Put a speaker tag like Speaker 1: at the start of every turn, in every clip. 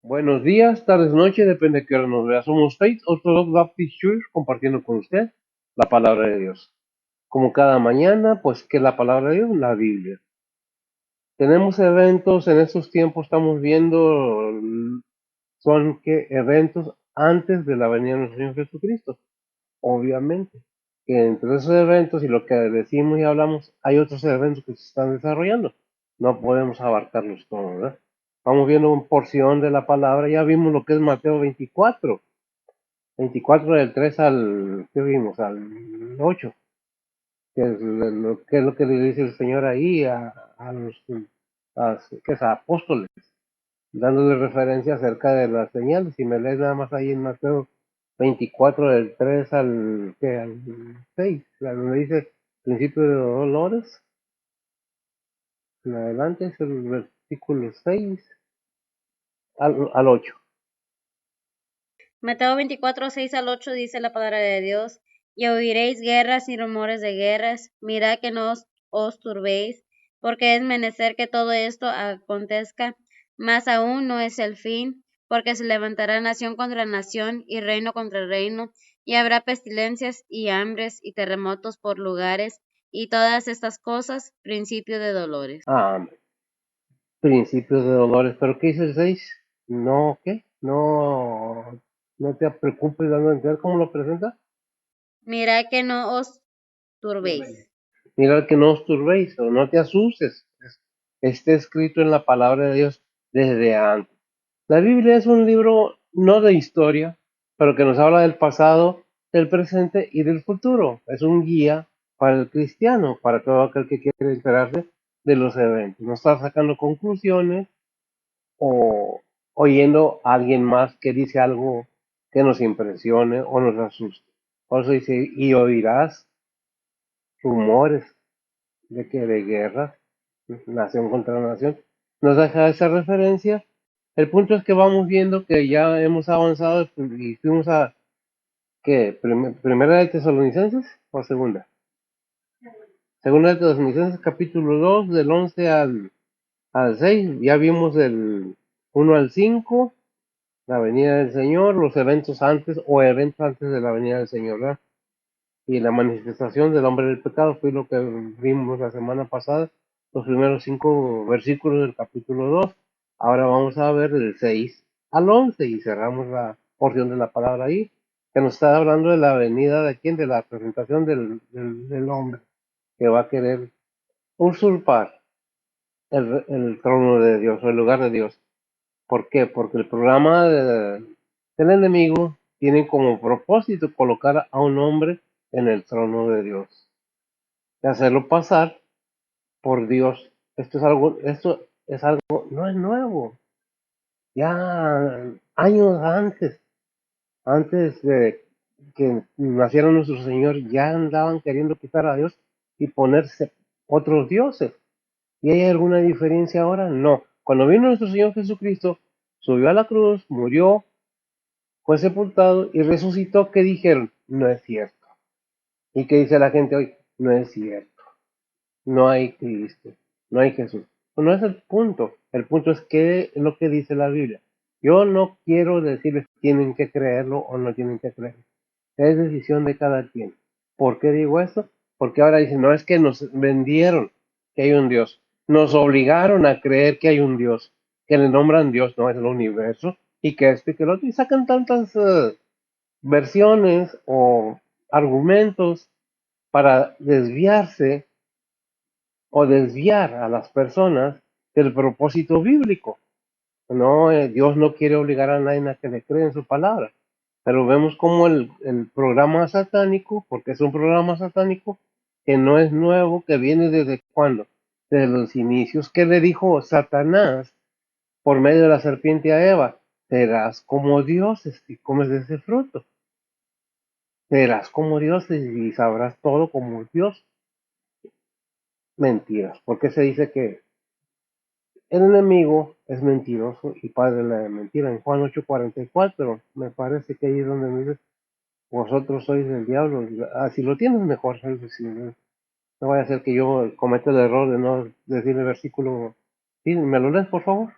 Speaker 1: Buenos días, tardes, noches, depende de qué hora nos vea. Somos Faith Orthodox Baptist Church compartiendo con usted la palabra de Dios. Como cada mañana, pues, ¿qué es la palabra de Dios? La Biblia. Tenemos eventos, en estos tiempos estamos viendo, son que eventos antes de la venida de nuestro Señor Jesucristo. Obviamente, que entre esos eventos y lo que decimos y hablamos, hay otros eventos que se están desarrollando. No podemos abarcarlos todos, ¿verdad? Vamos viendo una porción de la palabra, ya vimos lo que es Mateo 24, 24 del 3 al, ¿qué vimos? Al 8, que es lo que le dice el Señor ahí a los ¿qué es? A apóstoles, dándole referencia acerca de las señales. Si me lees nada más ahí en Mateo 24 del 3 al, ¿qué? Al 6, donde dice principio de dolores, en adelante es el versículo 6 al 8.
Speaker 2: Mateo 24, 6 al 8 dice la palabra de Dios, y oiréis guerras y rumores de guerras, mirad que no os turbéis, porque es menester que todo esto acontezca, mas aún no es el fin, porque se levantará nación contra nación y reino contra reino, y habrá pestilencias y hambres y terremotos por lugares, y todas estas cosas, principio de dolores.
Speaker 1: Ah, principios de dolores, pero ¿qué dice el 6? No, ¿qué? No te preocupes dando a entender cómo lo presenta.
Speaker 2: Mirad que no os turbéis.
Speaker 1: Mira que no os turbéis o no te asustes. Está escrito en la palabra de Dios desde antes. La Biblia es un libro no de historia, pero que nos habla del pasado, del presente y del futuro. Es un guía para el cristiano, para todo aquel que quiere enterarse de los eventos. No está sacando conclusiones o oyendo a alguien más que dice algo que nos impresione o nos asuste. Por eso dice, y oirás rumores de que de guerra, nación contra nación. Nos deja esa referencia. El punto es que vamos viendo que ya hemos avanzado y fuimos a, ¿qué? ¿Primera de Tesalonicenses o segunda? Segunda de Tesalonicenses, capítulo 2 del 11 al 6. Ya vimos del 1 al 5, la venida del Señor, los eventos antes o eventos antes de la venida del Señor, ¿verdad? Y la manifestación del hombre del pecado fue lo que vimos la semana pasada, los primeros 5 versículos del capítulo 2. Ahora vamos a ver del 6 al 11 y cerramos la porción de la palabra ahí, que nos está hablando de la venida de quién, de la presentación del hombre que va a querer usurpar el trono de Dios o el lugar de Dios. ¿Por qué? Porque el programa del enemigo tiene como propósito colocar a un hombre en el trono de Dios, de hacerlo pasar por Dios. Esto es algo, no es nuevo. Ya años antes de que naciera nuestro Señor, ya andaban queriendo quitar a Dios y ponerse otros dioses. ¿Y hay alguna diferencia ahora? No. Cuando vino nuestro Señor Jesucristo, subió a la cruz, murió, fue sepultado y resucitó, ¿qué dijeron? No es cierto. ¿Y qué dice la gente hoy? No es cierto. No hay Cristo. No hay Jesús. Pues no es el punto. El punto es qué es lo que dice la Biblia. Yo no quiero decirles que tienen que creerlo o no tienen que creerlo. Es decisión de cada quien. ¿Por qué digo esto? Porque ahora dicen, no es que nos vendieron que hay un Dios. Nos obligaron a creer que hay un Dios. Que le nombran Dios, no es el universo. Y que esto y que lo otro. Y sacan tantas versiones o argumentos para desviarse o desviar a las personas del propósito bíblico. No, Dios no quiere obligar a nadie a que le crea en su palabra, pero vemos como el programa satánico, porque es un programa satánico que no es nuevo, que viene desde cuándo, desde los inicios, que le dijo Satanás por medio de la serpiente a Eva, serás como dioses si comes de ese fruto. Serás como Dios y sabrás todo como Dios. Mentiras. ¿Por qué se dice que el enemigo es mentiroso y padre de la mentira? En Juan 8:44, me parece que ahí es donde me dice, vosotros sois del diablo. Si lo tienes mejor, ¿sabes? Si no vaya a ser que yo cometa el error de no decir el versículo. Sí, ¿me lo lees, por favor?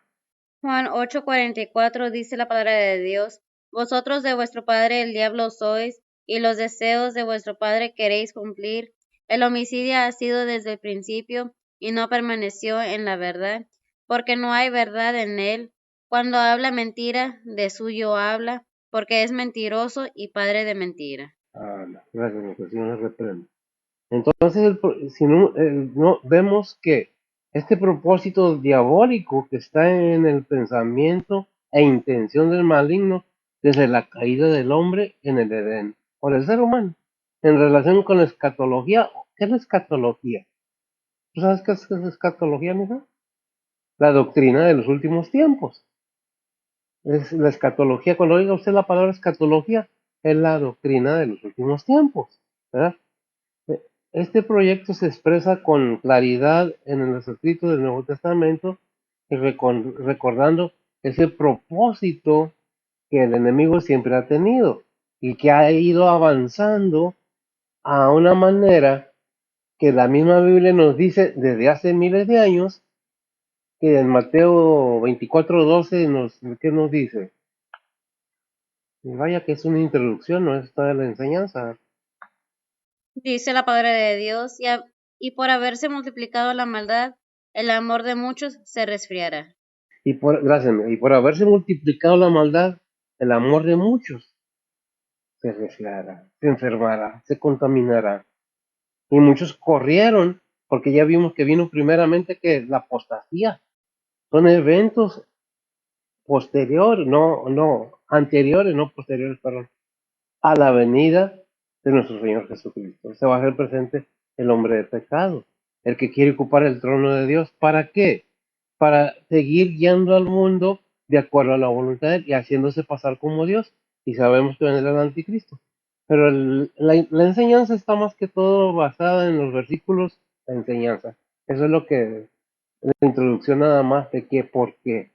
Speaker 2: Juan 8:44 dice la palabra de Dios: Vosotros de vuestro padre el diablo sois, y los deseos de vuestro padre queréis cumplir. El homicidio ha sido desde el principio, y no permaneció en la verdad, porque no hay verdad en él. Cuando habla mentira, de suyo habla, porque es mentiroso y padre de mentira.
Speaker 1: Gracias, mi Señor nos reprende. Entonces, si no, vemos que este propósito diabólico que está en el pensamiento e intención del maligno desde la caída del hombre en el Edén, por el ser humano, en relación con la escatología. ¿Qué es la escatología? ¿Tú sabes qué es la escatología, mija? La doctrina de los últimos tiempos. Es la escatología. Cuando oiga usted la palabra escatología, es la doctrina de los últimos tiempos, ¿verdad? Este proyecto se expresa con claridad en los escritos del Nuevo Testamento, y recordando ese propósito que el enemigo siempre ha tenido y que ha ido avanzando a una manera que la misma Biblia nos dice desde hace miles de años, que en Mateo 24:12 ¿qué nos dice? Y vaya que es una introducción, no es toda la enseñanza.
Speaker 2: Dice la palabra de Dios: y por haberse multiplicado la maldad, el amor de muchos se resfriará.
Speaker 1: Gracias, y por haberse multiplicado la maldad, el amor de muchos se resfriará, se enfermará, se contaminará. Y muchos corrieron, porque ya vimos que vino primeramente que la apostasía. Son eventos posteriores, anteriores, no posteriores, perdón, a la venida de nuestro Señor Jesucristo. Se va a hacer presente el hombre de pecado, el que quiere ocupar el trono de Dios. ¿Para qué? Para seguir guiando al mundo de acuerdo a la voluntad de Él y haciéndose pasar como Dios. Y sabemos que vendrá el anticristo. Pero la enseñanza está más que todo basada en los versículos de enseñanza. Eso es lo que, la introducción nada más de qué, por qué.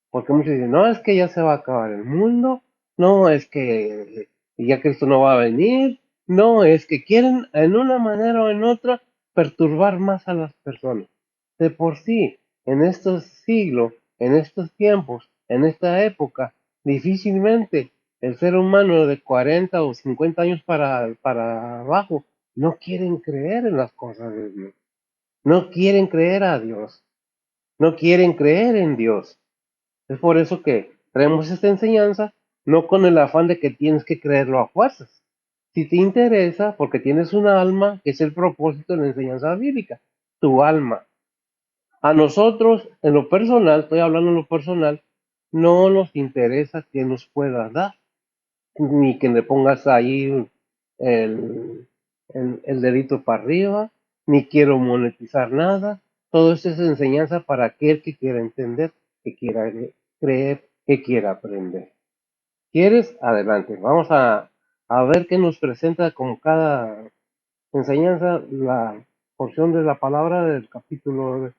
Speaker 1: Porque muchos dicen, no, es que ya se va a acabar el mundo, no, es que ya Cristo no va a venir, no, es que quieren en una manera o en otra perturbar más a las personas. De por sí, en estos siglos, en estos tiempos, en esta época, difícilmente el ser humano de 40 o 50 años para abajo no quieren creer en las cosas de Dios, no quieren creer a Dios, no quieren creer en Dios. Es por eso que traemos esta enseñanza, no con el afán de que tienes que creerlo a fuerzas. Si te interesa, porque tienes un alma, que es el propósito de la enseñanza bíblica, tu alma. A nosotros, en lo personal, estoy hablando en lo personal, no nos interesa que nos puedas dar, ni que le pongas ahí el, el dedito para arriba, ni quiero monetizar nada. Todo esto es enseñanza para aquel que quiera entender, que quiera creer, que quiera aprender. ¿Quieres? Adelante. Vamos a ver qué nos presenta con cada enseñanza la porción de la palabra del capítulo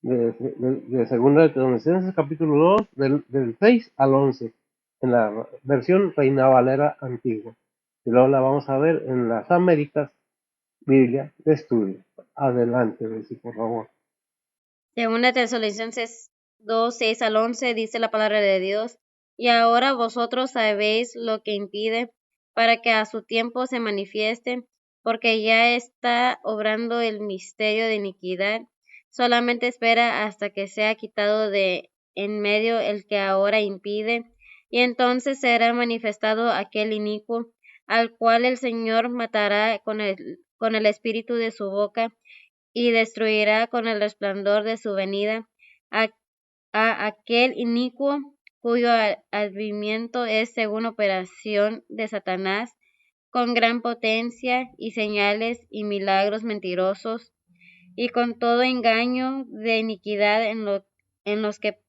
Speaker 1: de Segunda de Tesalonicenses, capítulo 2 del 6 al 11, en la versión Reina Valera antigua. Y luego la vamos a ver en las Américas, Biblia de estudio. Adelante, Bessie, por favor.
Speaker 2: Segunda Tesalonicenses 2:6-11 dice la palabra de Dios: Y ahora vosotros sabéis lo que impide, para que a su tiempo se manifieste, porque ya está obrando el misterio de iniquidad. Solamente espera hasta que sea quitado de en medio el que ahora impide, y entonces será manifestado aquel inicuo, al cual el Señor matará con el espíritu de su boca, y destruirá con el resplandor de su venida a, a aquel inicuo cuyo advenimiento es según operación de Satanás, con gran potencia y señales y milagros mentirosos, y con todo engaño de iniquidad en los que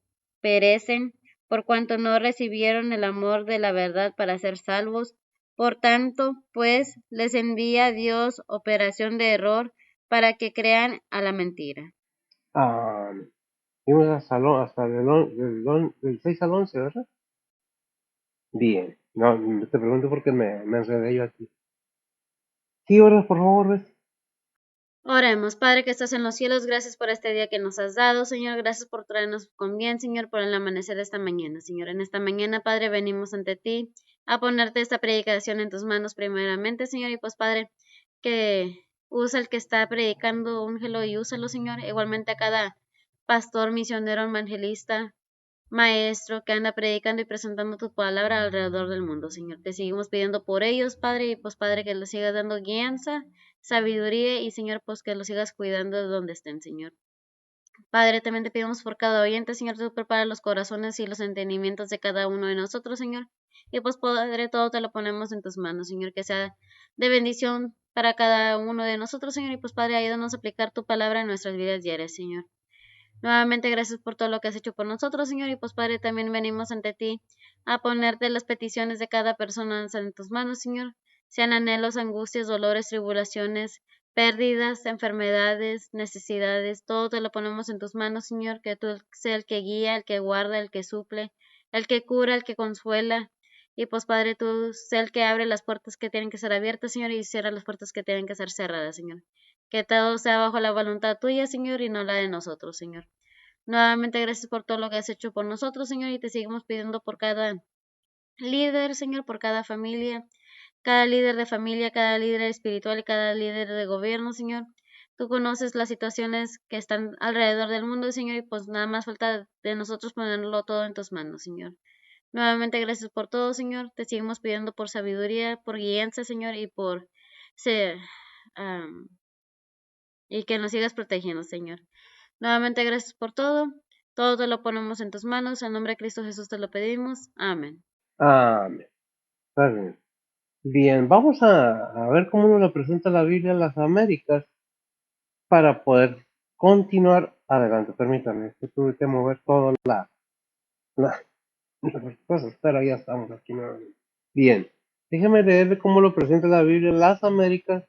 Speaker 2: perecen, por cuanto no recibieron el amor de la verdad para ser salvos. Por tanto, pues, les envía Dios operación de error para que crean a la mentira.
Speaker 1: Ah, vimos hasta del 6 al 11, ¿verdad? Bien. No, te pregunto porque me enredé yo aquí. Sí, ahora, por favor, Bessie.
Speaker 2: Oremos, Padre que estás en los cielos, gracias por este día que nos has dado, Señor, gracias por traernos con bien, Señor, por el amanecer de esta mañana, Señor. En esta mañana, Padre, venimos ante ti a ponerte esta predicación en tus manos primeramente, Señor, y pues, Padre, que usa el que está predicando, úngelo y úsalo, Señor, igualmente a cada pastor, misionero, evangelista, maestro que anda predicando y presentando tu palabra alrededor del mundo, Señor. Te seguimos pidiendo por ellos, Padre, y pues, Padre, que los sigas dando guianza, sabiduría y, Señor, pues que los sigas cuidando de donde estén, Señor. Padre, también te pedimos por cada oyente, Señor, tú prepara los corazones y los entendimientos de cada uno de nosotros, Señor. Y pues, Padre, todo te lo ponemos en tus manos, Señor, que sea de bendición para cada uno de nosotros, Señor. Y pues, Padre, ayúdanos a aplicar tu palabra en nuestras vidas diarias, Señor. Nuevamente, gracias por todo lo que has hecho por nosotros, Señor. Y pues, Padre, también venimos ante ti a ponerte las peticiones de cada persona en tus manos, Señor. Sean anhelos, angustias, dolores, tribulaciones, pérdidas, enfermedades, necesidades, todo te lo ponemos en tus manos, Señor. Que tú seas el que guía, el que guarda, el que suple, el que cura, el que consuela. Y pues, Padre, tú sé el que abre las puertas que tienen que ser abiertas, Señor, y cierra las puertas que tienen que ser cerradas, Señor. Que todo sea bajo la voluntad tuya, Señor, y no la de nosotros, Señor. Nuevamente, gracias por todo lo que has hecho por nosotros, Señor, y te seguimos pidiendo por cada líder, Señor, por cada líder de familia, cada líder espiritual y cada líder de gobierno, Señor. Tú conoces las situaciones que están alrededor del mundo, Señor, y pues nada más falta de nosotros ponerlo todo en tus manos, Señor. Nuevamente, gracias por todo, Señor. Te seguimos pidiendo por sabiduría, por guianza, Señor, y por ser, y que nos sigas protegiendo, Señor. Nuevamente, gracias por todo. Todo te lo ponemos en tus manos. En nombre de Cristo Jesús te lo pedimos. Amén.
Speaker 1: Amén. Está bien. Bien, vamos a ver cómo nos lo presenta la Biblia en las Américas para poder continuar adelante. Permítanme, es que tuve que mover todas la- las cosas, pero ya estamos aquí nuevamente. Bien, déjeme leerle cómo lo presenta la Biblia en las Américas.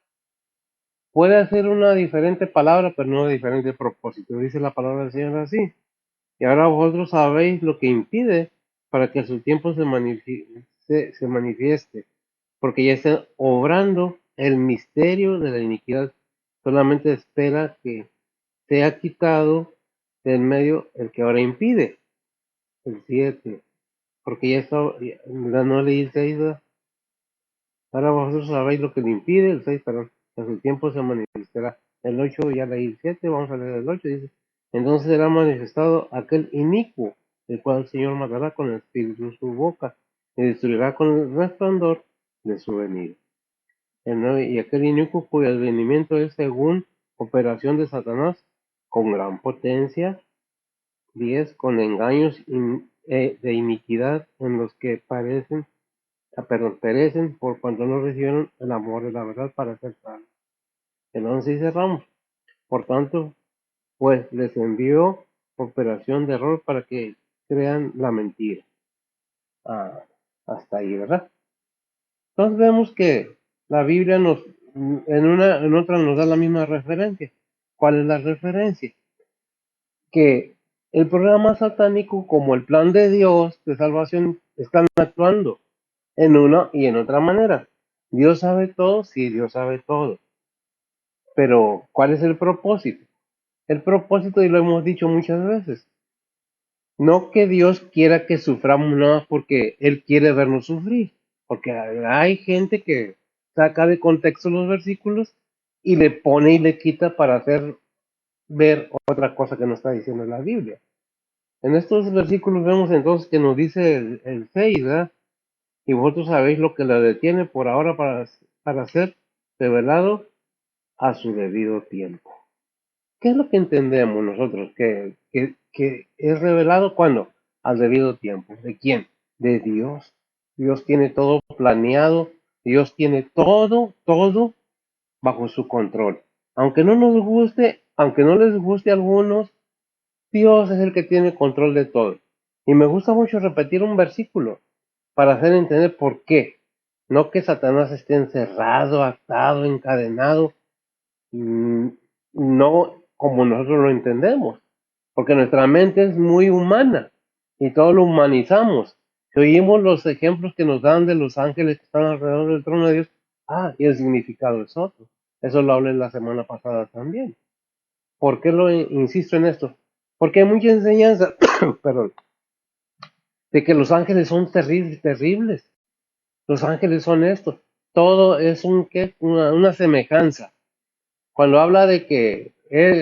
Speaker 1: Puede hacer una diferente palabra, pero no de diferente propósito. Dice la palabra del Señor así. Y ahora vosotros sabéis lo que impide para que a su tiempo se manifieste, porque ya está obrando el misterio de la iniquidad. Solamente espera que sea quitado del medio el que ahora impide. El 7. Porque ya está, no leí el 6. Ahora vosotros sabéis lo que le impide, el 6, perdón, a su tiempo se manifestará. El 8 ya leí el 7, vamos a leer el 8, dice, entonces será manifestado aquel inicuo, el cual el Señor matará con el espíritu de su boca, y destruirá con el resplandor de su venida. El 9, y aquel inicuo cuyo advenimiento es según operación de Satanás, con gran potencia. 10, con engaños de iniquidad en los que perecen por cuanto no recibieron el amor de la verdad para ser salvos. El 11 dice Ramos, por tanto, pues les envió operación de error para que crean la mentira. Ah, hasta ahí, ¿verdad? Entonces vemos que la Biblia en otra nos da la misma referencia. ¿Cuál es la referencia? Que el programa satánico como el plan de Dios de salvación están actuando en una y en otra manera. Dios sabe todo, sí, Dios sabe todo. Pero, ¿cuál es el propósito? El propósito, y lo hemos dicho muchas veces, no que Dios quiera que suframos nada porque Él quiere vernos sufrir, porque hay gente que saca de contexto los versículos y le pone y le quita para hacer ver otra cosa que nos está diciendo la Biblia. En estos versículos vemos entonces que nos dice el 6, ¿verdad? Y vosotros sabéis lo que le detiene por ahora para ser revelado a su debido tiempo. ¿Qué es lo que entendemos nosotros? Que es revelado cuando? Al debido tiempo. ¿De quién? De Dios. Dios tiene todo planeado. Dios tiene todo bajo su control. Aunque no nos guste, aunque no les guste a algunos, Dios es el que tiene control de todo. Y me gusta mucho repetir un versículo para hacer entender por qué. No que Satanás esté encerrado, atado, encadenado, no como nosotros lo entendemos, porque nuestra mente es muy humana y todo lo humanizamos. Si oímos los ejemplos que nos dan de los ángeles que están alrededor del trono de Dios, y el significado es otro. Eso lo hablé la semana pasada también. ¿Por qué lo insisto en esto? Porque hay mucha enseñanza, perdón, de que los ángeles son terribles, terribles. Los ángeles son esto. Todo es ¿qué? Una semejanza. Cuando habla de que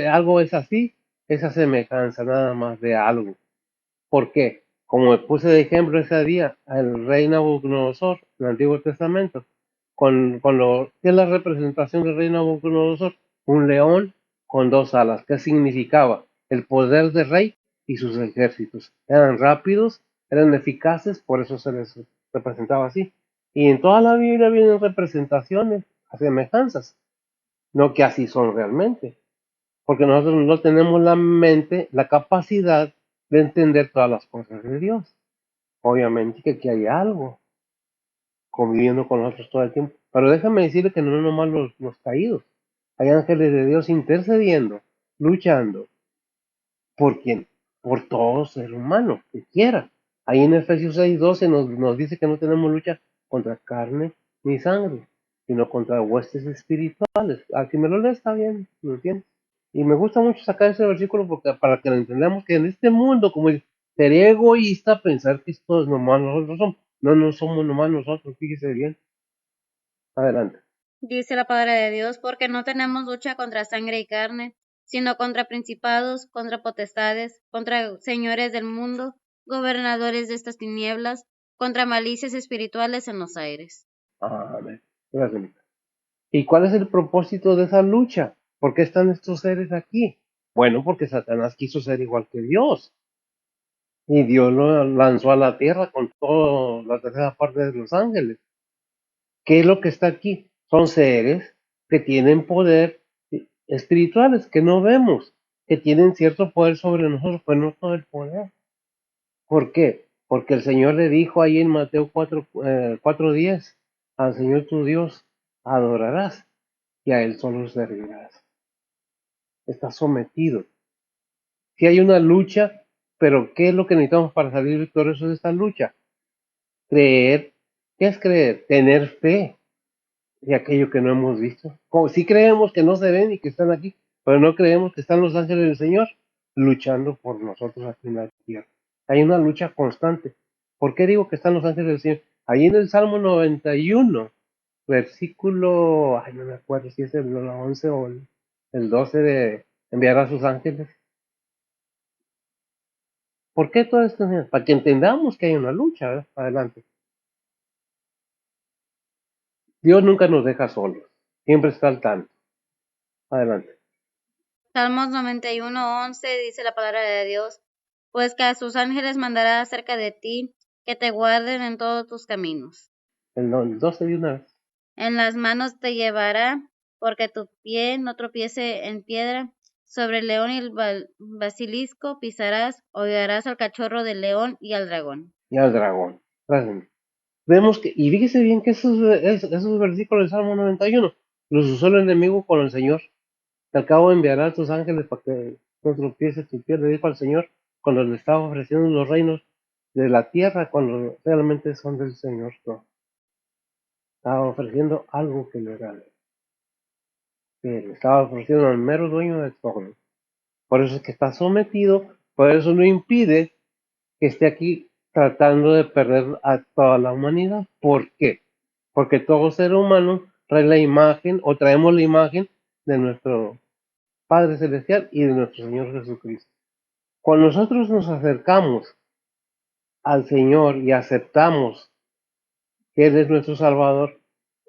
Speaker 1: algo es así, esa semejanza nada más de algo. ¿Por qué? Como me puse de ejemplo ese día, al rey Nabucodonosor, en el Antiguo Testamento, ¿qué es la representación del rey Nabucodonosor? Un león con dos alas. ¿Qué significaba? El poder del rey y sus ejércitos. Eran rápidos, eran eficaces, por eso se les representaba así. Y en toda la Biblia vienen representaciones, semejanzas, no que así son realmente, porque nosotros no tenemos la mente, la capacidad de entender todas las cosas de Dios. Obviamente que aquí hay algo conviviendo con nosotros todo el tiempo. Pero déjame decirle que no es nomás los caídos. Hay ángeles de Dios intercediendo, luchando. ¿Por quién? Por todo ser humano que quiera. Ahí en Efesios 6:12 nos dice que no tenemos lucha contra carne ni sangre, sino contra huestes espirituales. Aquí me lo lee, está bien, ¿me entiendes? Y me gusta mucho sacar ese versículo porque para que lo entendamos que en este mundo, como dice, sería egoísta pensar que esto es nomás nosotros somos. No, no somos nomás nosotros, fíjese bien. Adelante.
Speaker 2: Dice la palabra de Dios, porque no tenemos lucha contra sangre y carne, sino contra principados, contra potestades, contra señores del mundo, gobernadores de estas tinieblas, contra malicias espirituales en los aires.
Speaker 1: Amén. Gracias. ¿Y cuál es el propósito de esa lucha? ¿Por qué están estos seres aquí? Bueno, porque Satanás quiso ser igual que Dios. Y Dios lo lanzó a la tierra con toda la tercera parte de los ángeles. ¿Qué es lo que está aquí? Son seres que tienen poder espirituales que no vemos, que tienen cierto poder sobre nosotros, pero no todo el poder. ¿Por qué? Porque el Señor le dijo ahí en Mateo 4:10, al Señor tu Dios adorarás y a Él solo servirás. Está sometido. Si hay una lucha, pero ¿qué es lo que necesitamos para salir victoriosos de esta lucha? Creer. ¿Qué es creer? Tener fe de aquello que no hemos visto. Como si creemos que no se ven y que están aquí, pero no creemos que están los ángeles del Señor luchando por nosotros aquí en la tierra. Hay una lucha constante. ¿Por qué digo que están los ángeles del Señor? Ahí en el Salmo 91, versículo, ay, no me acuerdo si es el 11 o el 12 de enviar a sus ángeles. ¿Por qué todo esto? Para que entendamos que hay una lucha, ¿verdad? Adelante. Dios nunca nos deja solos, siempre está al tanto. Adelante.
Speaker 2: Salmos 91:11 dice la palabra de Dios, pues que a sus ángeles mandará acerca de ti, que te guarden en todos tus caminos.
Speaker 1: El 12 de una vez.
Speaker 2: En las manos te llevará, porque tu pie no tropiece en piedra. Sobre el león y el basilisco pisarás, hollarás al cachorro del león y al dragón.
Speaker 1: Y al dragón. Gracias. Vemos que, y fíjese bien que esos versículos del Salmo 91 los usó el enemigo con el Señor. Te acabo de enviar a tus ángeles para que no tropieces tu pie, le dijo al Señor cuando le estaba ofreciendo los reinos de la tierra, cuando realmente son del Señor. No. Estaba ofreciendo algo que no era de él. Que le estaba ofreciendo al mero dueño de todo. Por eso es que está sometido, por eso no impide que esté aquí tratando de perder a toda la humanidad. ¿Por qué? Porque todo ser humano trae la imagen o traemos la imagen de nuestro Padre Celestial y de nuestro Señor Jesucristo. Cuando nosotros nos acercamos al Señor y aceptamos que Él es nuestro Salvador,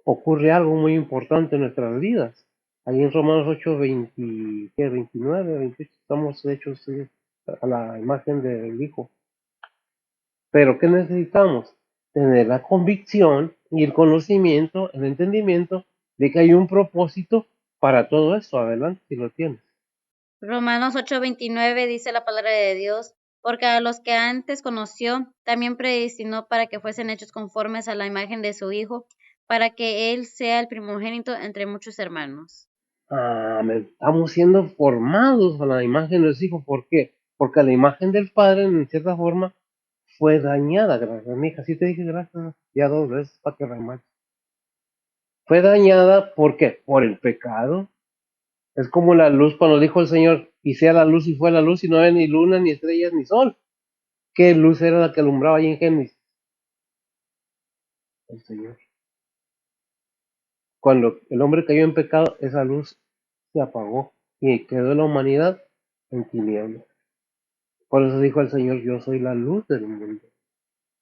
Speaker 1: ocurre algo muy importante en nuestras vidas. Ahí en Romanos 8, 29, 28, estamos hechos a la imagen del Hijo. Pero ¿qué necesitamos? Tener la convicción y el conocimiento, el entendimiento de que hay un propósito para todo esto. Adelante, si lo tienes.
Speaker 2: Romanos 8:29 dice la palabra de Dios, porque a los que antes conoció, también predestinó para que fuesen hechos conformes a la imagen de su Hijo, para que Él sea el primogénito entre muchos hermanos.
Speaker 1: Estamos siendo formados a la imagen del Hijo. ¿Por qué? Porque la imagen del Padre, en cierta forma, fue dañada. Gracias, mija. Sí te dije gracias ya 2 veces para que remates. Fue dañada, ¿por qué? Por el pecado. Es como la luz cuando dijo el Señor, y sea la luz y fue la luz, y no había ni luna, ni estrellas, ni sol. ¿Qué luz era la que alumbraba ahí en Génesis? El Señor. Cuando el hombre cayó en pecado, esa luz se apagó y quedó la humanidad en tinieblas. Por eso dijo el Señor, yo soy la luz del mundo.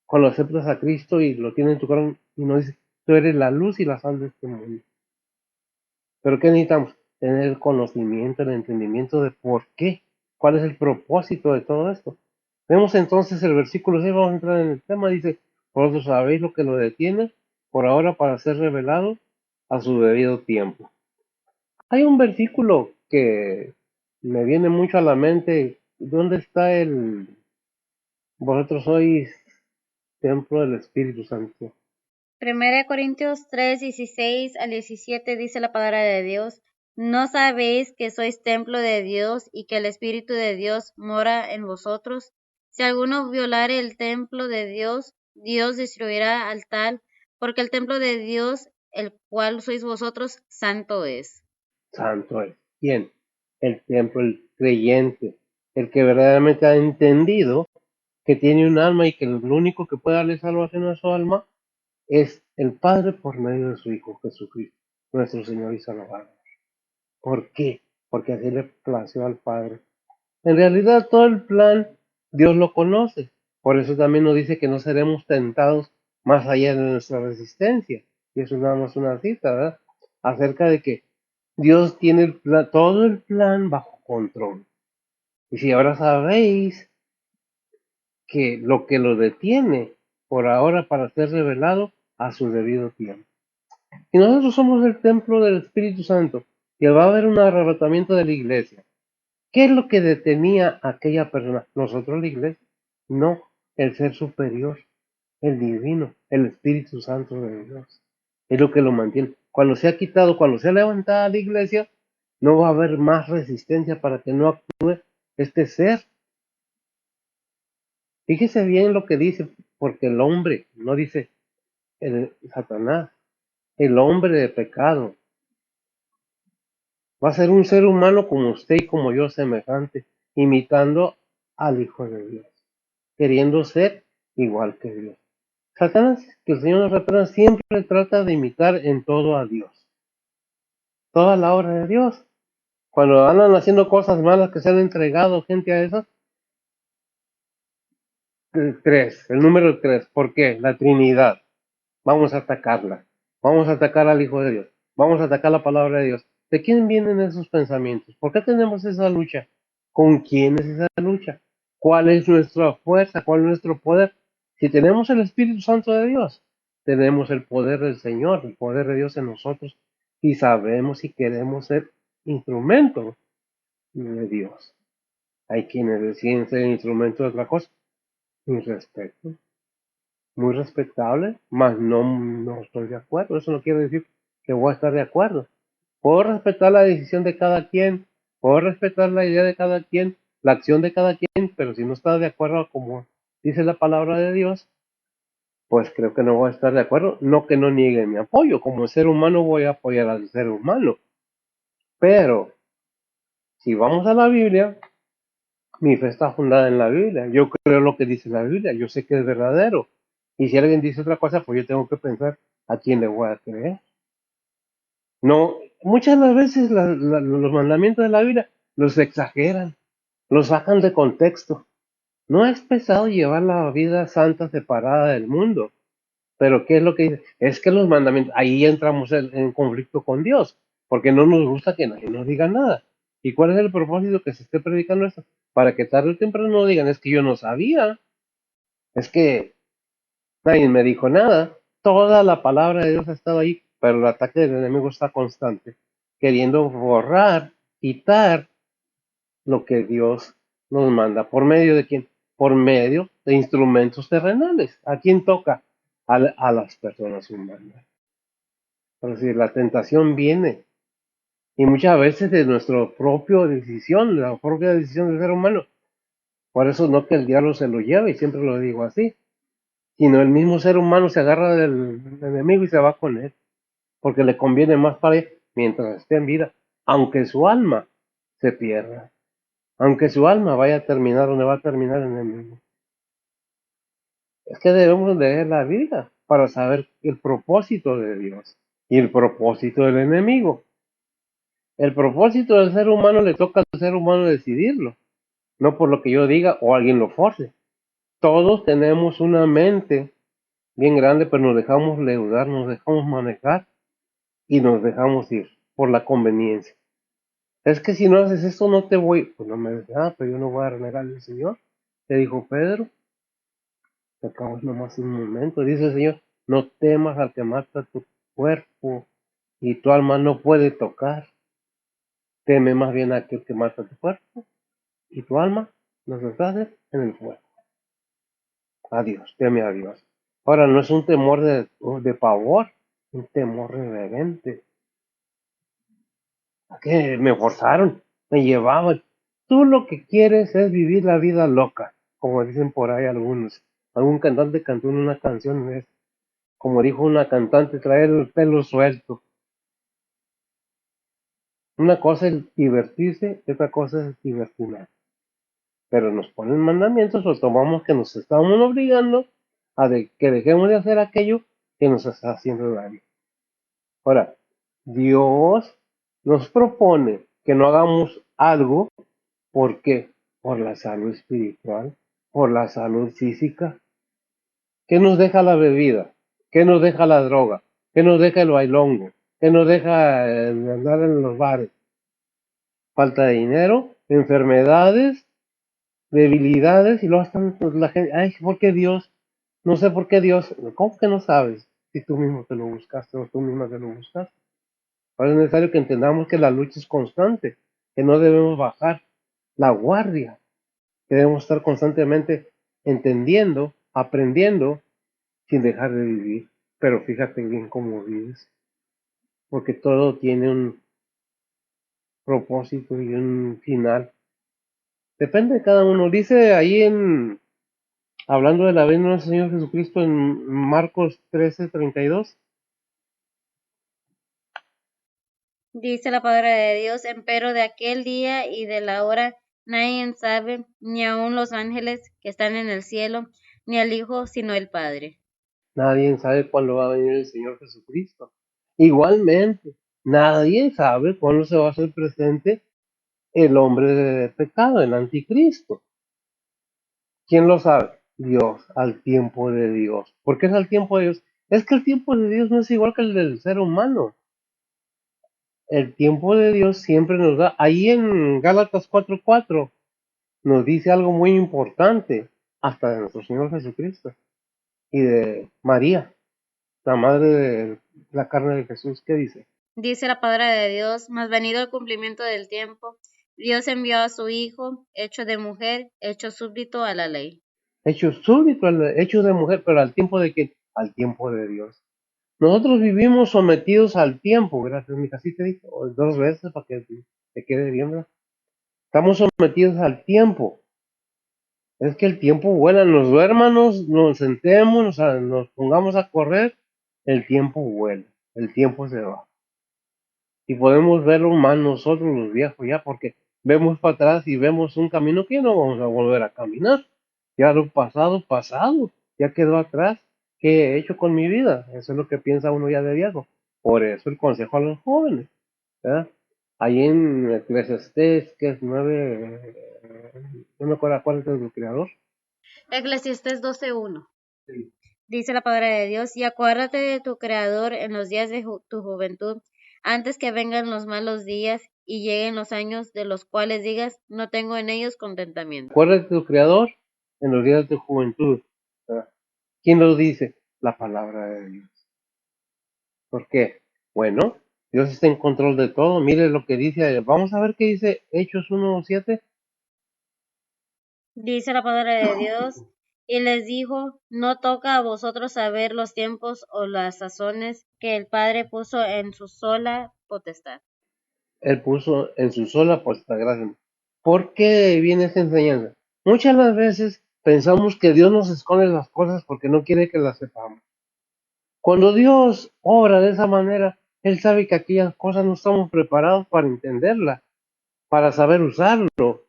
Speaker 1: Cuando aceptas a Cristo y lo tienes en tu corazón y no dice, tú eres la luz y la sal de este mundo. Pero ¿qué necesitamos? Tener el conocimiento, el entendimiento de por qué, cuál es el propósito de todo esto. Vemos entonces el versículo 6, vamos a entrar en el tema, dice, vosotros sabéis lo que lo detiene por ahora para ser revelado a su debido tiempo. Hay un versículo que me viene mucho a la mente, ¿dónde está el, vosotros sois templo del Espíritu Santo?
Speaker 2: 1 Corintios 3, 16 al 17 dice la palabra de Dios: ¿No sabéis que sois templo de Dios y que el Espíritu de Dios mora en vosotros? Si alguno violare el templo de Dios, Dios destruirá al tal, porque el templo de Dios, el cual sois vosotros, santo es.
Speaker 1: Santo es. ¿Quién? El templo, el creyente, el que verdaderamente ha entendido que tiene un alma y que lo único que puede darle salvación a su alma es el Padre por medio de su Hijo Jesucristo, nuestro Señor y Salvador. ¿Por qué? Porque así le plació al Padre. En realidad todo el plan Dios lo conoce. Por eso también nos dice que no seremos tentados más allá de nuestra resistencia. Y eso es nada más una cita, ¿verdad? Acerca de que Dios tiene todo el plan bajo control. Y si ahora sabéis que lo detiene por ahora para ser revelado a su debido tiempo. Y nosotros somos el templo del Espíritu Santo. Y va a haber un arrebatamiento de la iglesia. ¿Qué es lo que detenía a aquella persona? Nosotros la iglesia. No, el ser superior, el divino, el Espíritu Santo de Dios. Es lo que lo mantiene. Cuando se ha quitado, cuando se ha levantado la iglesia, no va a haber más resistencia para que no actúe este ser. Fíjese bien lo que dice, porque el hombre, no dice el Satanás, el hombre de pecado, va a ser un ser humano como usted y como yo, semejante, imitando al Hijo de Dios, queriendo ser igual que Dios. Satanás, que el Señor nos reprenda, siempre trata de imitar en todo a Dios, toda la obra de Dios. Cuando andan haciendo cosas malas que se han entregado gente a esas, el número 3, ¿por qué? La Trinidad. Vamos a atacarla. Vamos a atacar al Hijo de Dios. Vamos a atacar la palabra de Dios. ¿De quién vienen esos pensamientos? ¿Por qué tenemos esa lucha? ¿Con quién es esa lucha? ¿Cuál es nuestra fuerza? ¿Cuál es nuestro poder? Si tenemos el Espíritu Santo de Dios, tenemos el poder del Señor, el poder de Dios en nosotros y sabemos si queremos ser instrumentos de Dios. Hay quienes deciden ser instrumentos de otra cosa. Mi respeto, muy respetable, mas no estoy de acuerdo. Eso no quiere decir que voy a estar de acuerdo. Puedo respetar la decisión de cada quien, puedo respetar la idea de cada quien, la acción de cada quien, pero si no está de acuerdo como dice la palabra de Dios, pues creo que no voy a estar de acuerdo. No que no niegue mi apoyo, como ser humano voy a apoyar al ser humano. Pero si vamos a la Biblia, mi fe está fundada en la Biblia. Yo creo lo que dice la Biblia. Yo sé que es verdadero. Y si alguien dice otra cosa, pues yo tengo que pensar a quién le voy a creer. No, muchas de las veces los mandamientos de la Biblia los exageran, los sacan de contexto. No es pesado llevar la vida santa separada del mundo. Pero ¿qué es lo que dice? Es que los mandamientos, ahí entramos en conflicto con Dios, porque no nos gusta que nadie nos diga nada. ¿Y cuál es el propósito que se esté predicando esto? Para que tarde o temprano no digan, es que yo no sabía, es que nadie me dijo nada. Toda la palabra de Dios ha estado ahí, pero el ataque del enemigo está constante, queriendo borrar, quitar lo que Dios nos manda. ¿Por medio de quién? Por medio de instrumentos terrenales. ¿A quién toca? A las personas humanas. Es decir, la tentación viene y muchas veces de nuestra propia decisión, la propia decisión del ser humano. Por eso no que el diablo se lo lleve, y siempre lo digo así, sino el mismo ser humano se agarra del enemigo y se va con él. porque le conviene más para él mientras esté en vida, aunque su alma se pierda, aunque su alma vaya a terminar donde va a terminar en el mismo. Es que debemos leer la vida para saber el propósito de Dios y el propósito del enemigo. El propósito del ser humano le toca al ser humano decidirlo, no por lo que yo diga o alguien lo force. Todos tenemos una mente bien grande, pero nos dejamos leudar, nos dejamos manejar y nos dejamos ir por la conveniencia. Es que si no haces esto no te voy, pues no me dice, pero yo no voy a renegar al Señor. Le dijo Pedro, te acabas nomás un momento, dice el Señor, no temas al que mata tu cuerpo y tu alma no puede tocar. Teme más bien a aquel que mata tu cuerpo y tu alma nos deshace en el fuego. A Dios, teme a Dios. Ahora, no es un temor de pavor, un temor reverente. ¿A qué me forzaron? Me llevaban. Tú lo que quieres es vivir la vida loca, como dicen por ahí algunos. Algún cantante cantó en una canción, como dijo una cantante, traer el pelo suelto. Una cosa es divertirse y otra cosa es divertirnos. Pero nos ponen mandamientos o tomamos que nos estamos obligando que dejemos de hacer aquello que nos está haciendo daño. Ahora, Dios nos propone que no hagamos algo. ¿Por qué? Por la salud espiritual, por la salud física. ¿Qué nos deja la bebida? ¿Qué nos deja la droga? ¿Qué nos deja el bailongo? ¿Qué nos deja andar en los bares? Falta de dinero, enfermedades, debilidades, y luego están pues, la gente, ay, ¿por qué Dios? No sé por qué Dios. ¿Cómo que no sabes? Si tú mismo te lo buscaste o tú misma te lo buscaste. Ahora es necesario que entendamos que la lucha es constante, que no debemos bajar la guardia, que debemos estar constantemente entendiendo, aprendiendo, sin dejar de vivir. Pero fíjate bien cómo vives, porque todo tiene un propósito y un final. Depende de cada uno. Dice ahí hablando de la venida de nuestro Señor Jesucristo en Marcos 13:32.
Speaker 2: Dice la palabra de Dios, empero de aquel día y de la hora nadie sabe, ni aun los ángeles que están en el cielo, ni el Hijo, sino el Padre.
Speaker 1: Nadie sabe cuándo va a venir el Señor Jesucristo. Igualmente, nadie sabe cuándo se va a hacer presente el hombre de pecado, el anticristo. ¿Quién lo sabe? Dios, al tiempo de Dios. ¿Por qué es al tiempo de Dios? Es que el tiempo de Dios no es igual que el del ser humano. El tiempo de Dios siempre nos da. Ahí en Gálatas 4:4 nos dice algo muy importante, hasta de nuestro Señor Jesucristo y de María, la madre de la carne de Jesús. ¿Qué dice?
Speaker 2: Dice la palabra de Dios, mas venido el cumplimiento del tiempo, Dios envió a su Hijo, hecho de mujer, hecho súbdito a la ley.
Speaker 1: Hecho súbdito, hecho de mujer, pero al tiempo de que, al tiempo de Dios. Nosotros vivimos sometidos al tiempo, gracias, mi casita dije, dos veces para que te quede bien, ¿verdad? Estamos sometidos al tiempo. Es que el tiempo vuela, nos duermamos, nos sentemos, nos pongamos a correr, el tiempo vuela, el tiempo se va. Y podemos verlo más nosotros los viejos ya, porque vemos para atrás y vemos un camino que no vamos a volver a caminar. Ya lo pasado, pasado, ya quedó atrás. ¿Qué he hecho con mi vida? Eso es lo que piensa uno ya de viejo. Por eso el consejo a los jóvenes, ¿verdad? Ahí en Eclesiastés, que es 9, no me acuerdo cuál es el creador.
Speaker 2: Eclesiastés 12:1.
Speaker 1: Sí.
Speaker 2: Dice la palabra de Dios, y acuérdate de tu Creador en los días de tu juventud, antes que vengan los malos días y lleguen los años de los cuales digas, no tengo en ellos contentamiento.
Speaker 1: Acuérdate de tu creador en los días de tu juventud, ¿verdad? ¿Quién lo dice? La palabra de Dios. ¿Por qué? Bueno, Dios está en control de todo. Mire lo que dice. Vamos a ver qué dice Hechos 1:7.
Speaker 2: Dice la palabra de Dios, y les dijo, no toca a vosotros saber los tiempos o las sazones que el Padre puso en su sola potestad.
Speaker 1: Él puso en su sola potestad. Gracias. ¿Por qué viene esta enseñanza? Muchas las veces pensamos que Dios nos esconde las cosas porque no quiere que las sepamos. Cuando Dios obra de esa manera, Él sabe que aquellas cosas no estamos preparados para entenderlas, para saber usarlo.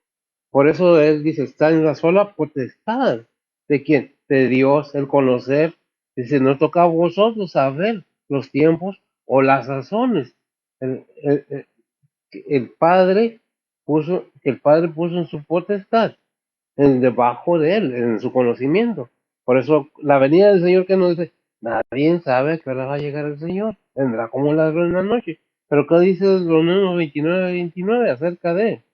Speaker 1: Por eso Él dice, está en la sola potestad. ¿De quién? De Dios, el conocer. Dice, no toca a vosotros saber los tiempos o las razones. El Padre que el Padre puso en su potestad, en debajo de él, en su conocimiento. Por eso la venida del Señor que nos dice, nadie sabe a qué hora va a llegar el Señor. Vendrá como ladrón en la noche. Pero ¿qué dice Romanos 29 acerca de él?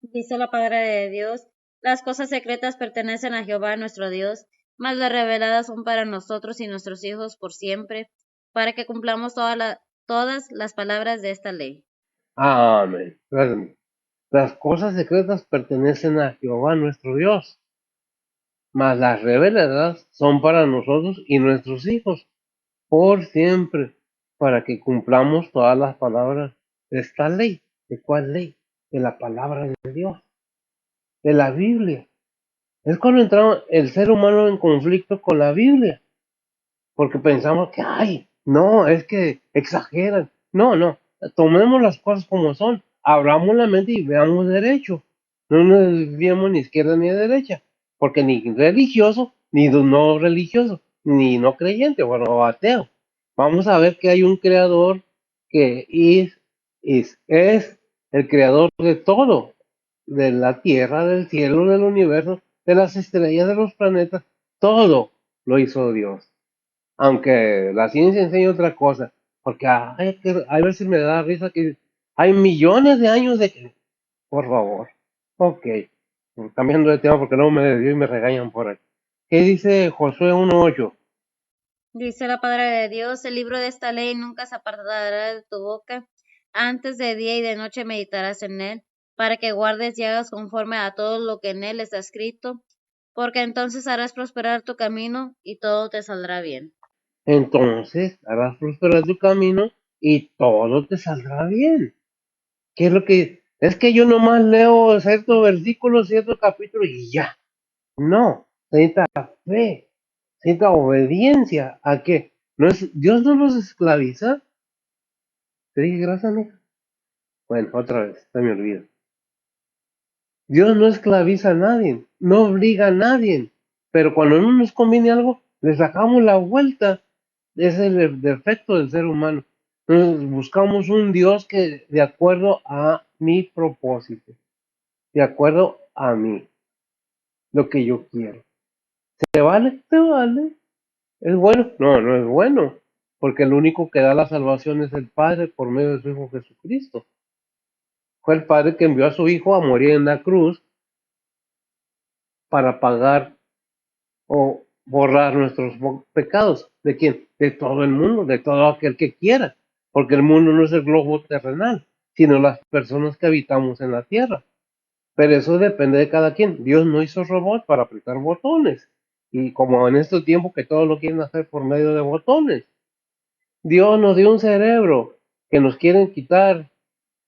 Speaker 2: Dice la palabra de Dios, las cosas secretas pertenecen a Jehová nuestro Dios, mas las reveladas son para nosotros y nuestros hijos por siempre, para que cumplamos todas las palabras de esta ley.
Speaker 1: Amén. Las cosas secretas pertenecen a Jehová nuestro Dios, mas las reveladas son para nosotros y nuestros hijos por siempre, para que cumplamos todas las palabras de esta ley. ¿De cuál ley? De la palabra de Dios, de la Biblia. Es cuando entra el ser humano en conflicto con la Biblia, porque pensamos que, ay, no, es que exageran. No, no, tomemos las cosas como son, abramos la mente y veamos derecho. No nos desviemos ni izquierda ni derecha, porque ni religioso, ni no religioso, ni no creyente, bueno, ateo. Vamos a ver que hay un creador que es el creador de todo, de la tierra, del cielo, del universo, de las estrellas, de los planetas, todo lo hizo Dios. Aunque la ciencia enseña otra cosa, porque hay veces me da risa que hay millones de años de que, por favor, ok, cambiando de tema porque no me desvío y me regañan por ahí. ¿Qué dice Josué 1:8?
Speaker 2: Dice la palabra de Dios, el libro de esta ley nunca se apartará de tu boca, antes de día y de noche meditarás en él, para que guardes y hagas conforme a todo lo que en él está escrito, porque entonces harás prosperar tu camino y todo te saldrá bien.
Speaker 1: Entonces harás prosperar tu camino y todo te saldrá bien. ¿Qué es lo que? Es que yo nomás leo ciertos versículos, ciertos capítulos y ya. No, necesita fe, necesita obediencia. ¿A qué? No es, Dios no nos esclaviza. Te dije gracias, mija. Bueno, otra vez, se me olvida. Dios no esclaviza a nadie, no obliga a nadie. Pero cuando no nos conviene algo, le sacamos la vuelta. Ese es el defecto del ser humano. Entonces buscamos un Dios que de acuerdo a mi propósito, de acuerdo a mí, lo que yo quiero. ¿Te vale? ¿Te vale? ¿Es bueno? No, no es bueno, porque el único que da la salvación es el Padre por medio de su Hijo Jesucristo. Fue el Padre que envió a su Hijo a morir en la cruz para pagar o borrar nuestros pecados. ¿De quién? De todo el mundo, de todo aquel que quiera, porque el mundo no es el globo terrenal, sino las personas que habitamos en la tierra. Pero eso depende de cada quien. Dios no hizo robots para apretar botones. Y como en este tiempo que todos lo quieren hacer por medio de botones. Dios nos dio un cerebro que nos quieren quitar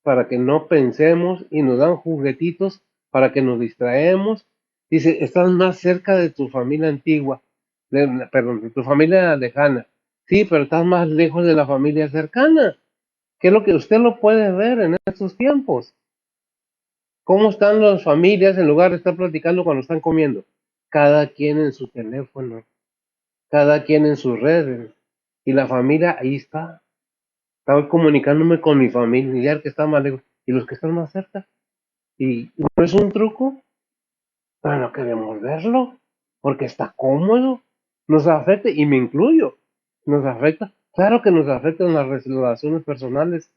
Speaker 1: para que no pensemos y nos dan juguetitos para que nos distraemos. Dice, estás más cerca de tu familia antigua, perdón, de tu familia lejana. Sí, pero estás más lejos de la familia cercana. ¿Qué es lo que usted lo puede ver en estos tiempos? ¿Cómo están las familias en lugar de estar platicando cuando están comiendo? Cada quien en su teléfono, cada quien en sus redes. Y la familia ahí está. Estaba comunicándome con mi familiar que está más lejos y los que están más cerca. Y no es un truco, pero no queremos verlo porque está cómodo. Nos afecta, y me incluyo, nos afecta. Claro que nos afectan las relaciones personales,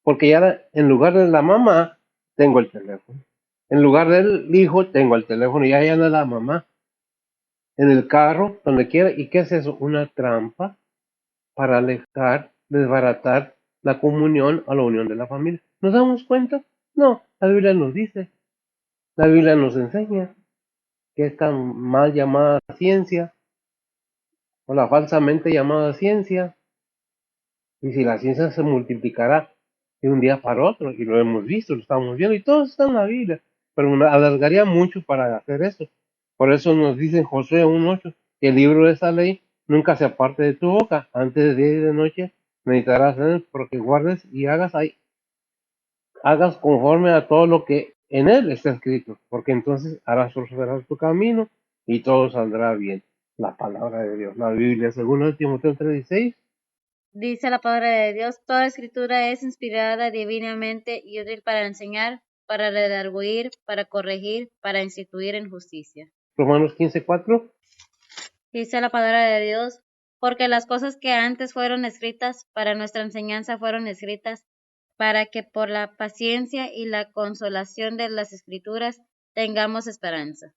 Speaker 1: porque ya en lugar de la mamá, tengo el teléfono. En lugar del hijo, tengo el teléfono y ya no es la mamá. En el carro, donde quiera. ¿Y qué es eso? Una trampa para alejar, desbaratar la comunión a la unión de la familia. ¿Nos damos cuenta? No, la Biblia nos dice, la Biblia nos enseña que esta mal llamada ciencia, o la falsamente llamada ciencia, y si la ciencia se multiplicará de un día para otro, y lo hemos visto, lo estamos viendo, y todo está en la Biblia, pero me alargaría mucho para hacer eso. Por eso nos dice en Josué 1:8 que el libro de esa ley nunca se aparte de tu boca, antes de día y de noche meditarás en él, porque guardes y hagas conforme a todo lo que en él está escrito, porque entonces harás prosperar tu camino y todo saldrá bien. La palabra de Dios, la Biblia, según Timoteo 3:16.
Speaker 2: Dice la palabra de Dios, toda escritura es inspirada divinamente y útil para enseñar, para redarguir, para corregir, para instituir en justicia.
Speaker 1: Romanos 15:4.
Speaker 2: Dice la palabra de Dios, porque las cosas que antes fueron escritas para nuestra enseñanza fueron escritas, para que por la paciencia y la consolación de las escrituras tengamos esperanza.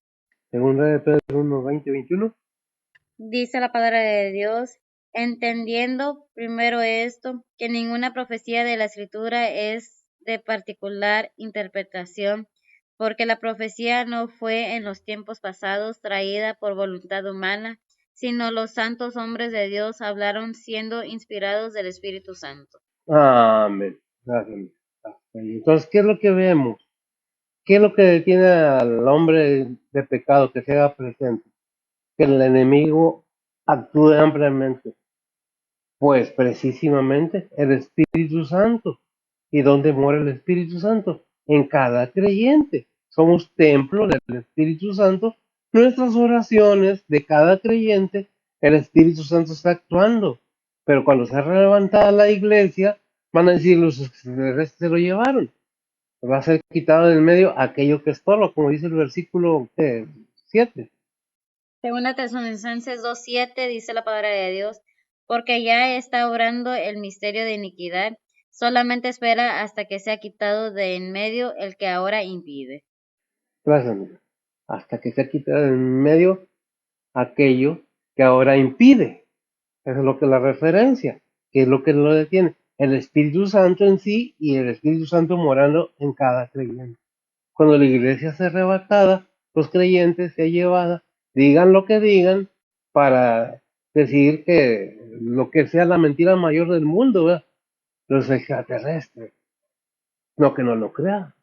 Speaker 1: Segunda de Pedro 1:20-21.
Speaker 2: Dice la palabra de Dios, entendiendo primero esto, que ninguna profecía de la escritura es de particular interpretación, porque la profecía no fue en los tiempos pasados traída por voluntad humana, sino los santos hombres de Dios hablaron siendo inspirados del Espíritu Santo.
Speaker 1: Amén. Gracias. Entonces, ¿qué es lo que vemos? ¿Qué es lo que detiene al hombre de pecado que se haga presente? Que el enemigo actúe ampliamente. Pues precisamente el Espíritu Santo. ¿Y dónde mora el Espíritu Santo? En cada creyente. Somos templo del Espíritu Santo. Nuestras oraciones de cada creyente, el Espíritu Santo está actuando. Pero cuando se levantada la iglesia, van a decir los extraterrestres se lo llevaron. Va a ser quitado del medio aquello que es todo, como dice el versículo 7.
Speaker 2: Según Tesalonicenses 2:7 dice la palabra de Dios, porque ya está obrando el misterio de iniquidad, solamente espera hasta que sea quitado de en medio el que ahora impide.
Speaker 1: Gracias, amigo. Hasta que se quita del medio aquello que ahora impide. Eso es lo que es la referencia, que es lo que lo detiene. El Espíritu Santo en sí y el Espíritu Santo morando en cada creyente. Cuando la iglesia sea arrebatada, los creyentes sea llevada, digan lo que digan para decir que lo que sea la mentira mayor del mundo, ¿verdad? Los extraterrestres. No que no lo crea.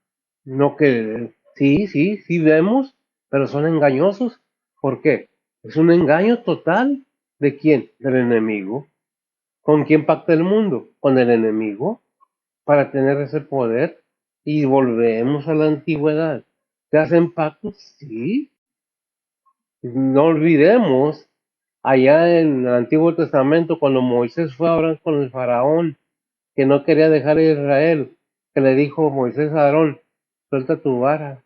Speaker 1: No que sí, sí, sí vemos, pero son engañosos. ¿Por qué? Es un engaño total. ¿De quién? Del enemigo. ¿Con quién pacta el mundo? Con el enemigo para tener ese poder. Y volvemos a la antigüedad. ¿Se hacen pactos? Sí. No olvidemos allá en el Antiguo Testamento cuando Moisés fue a hablar con el faraón que no quería dejar a Israel, que le dijo Moisés a Aarón, suelta tu vara.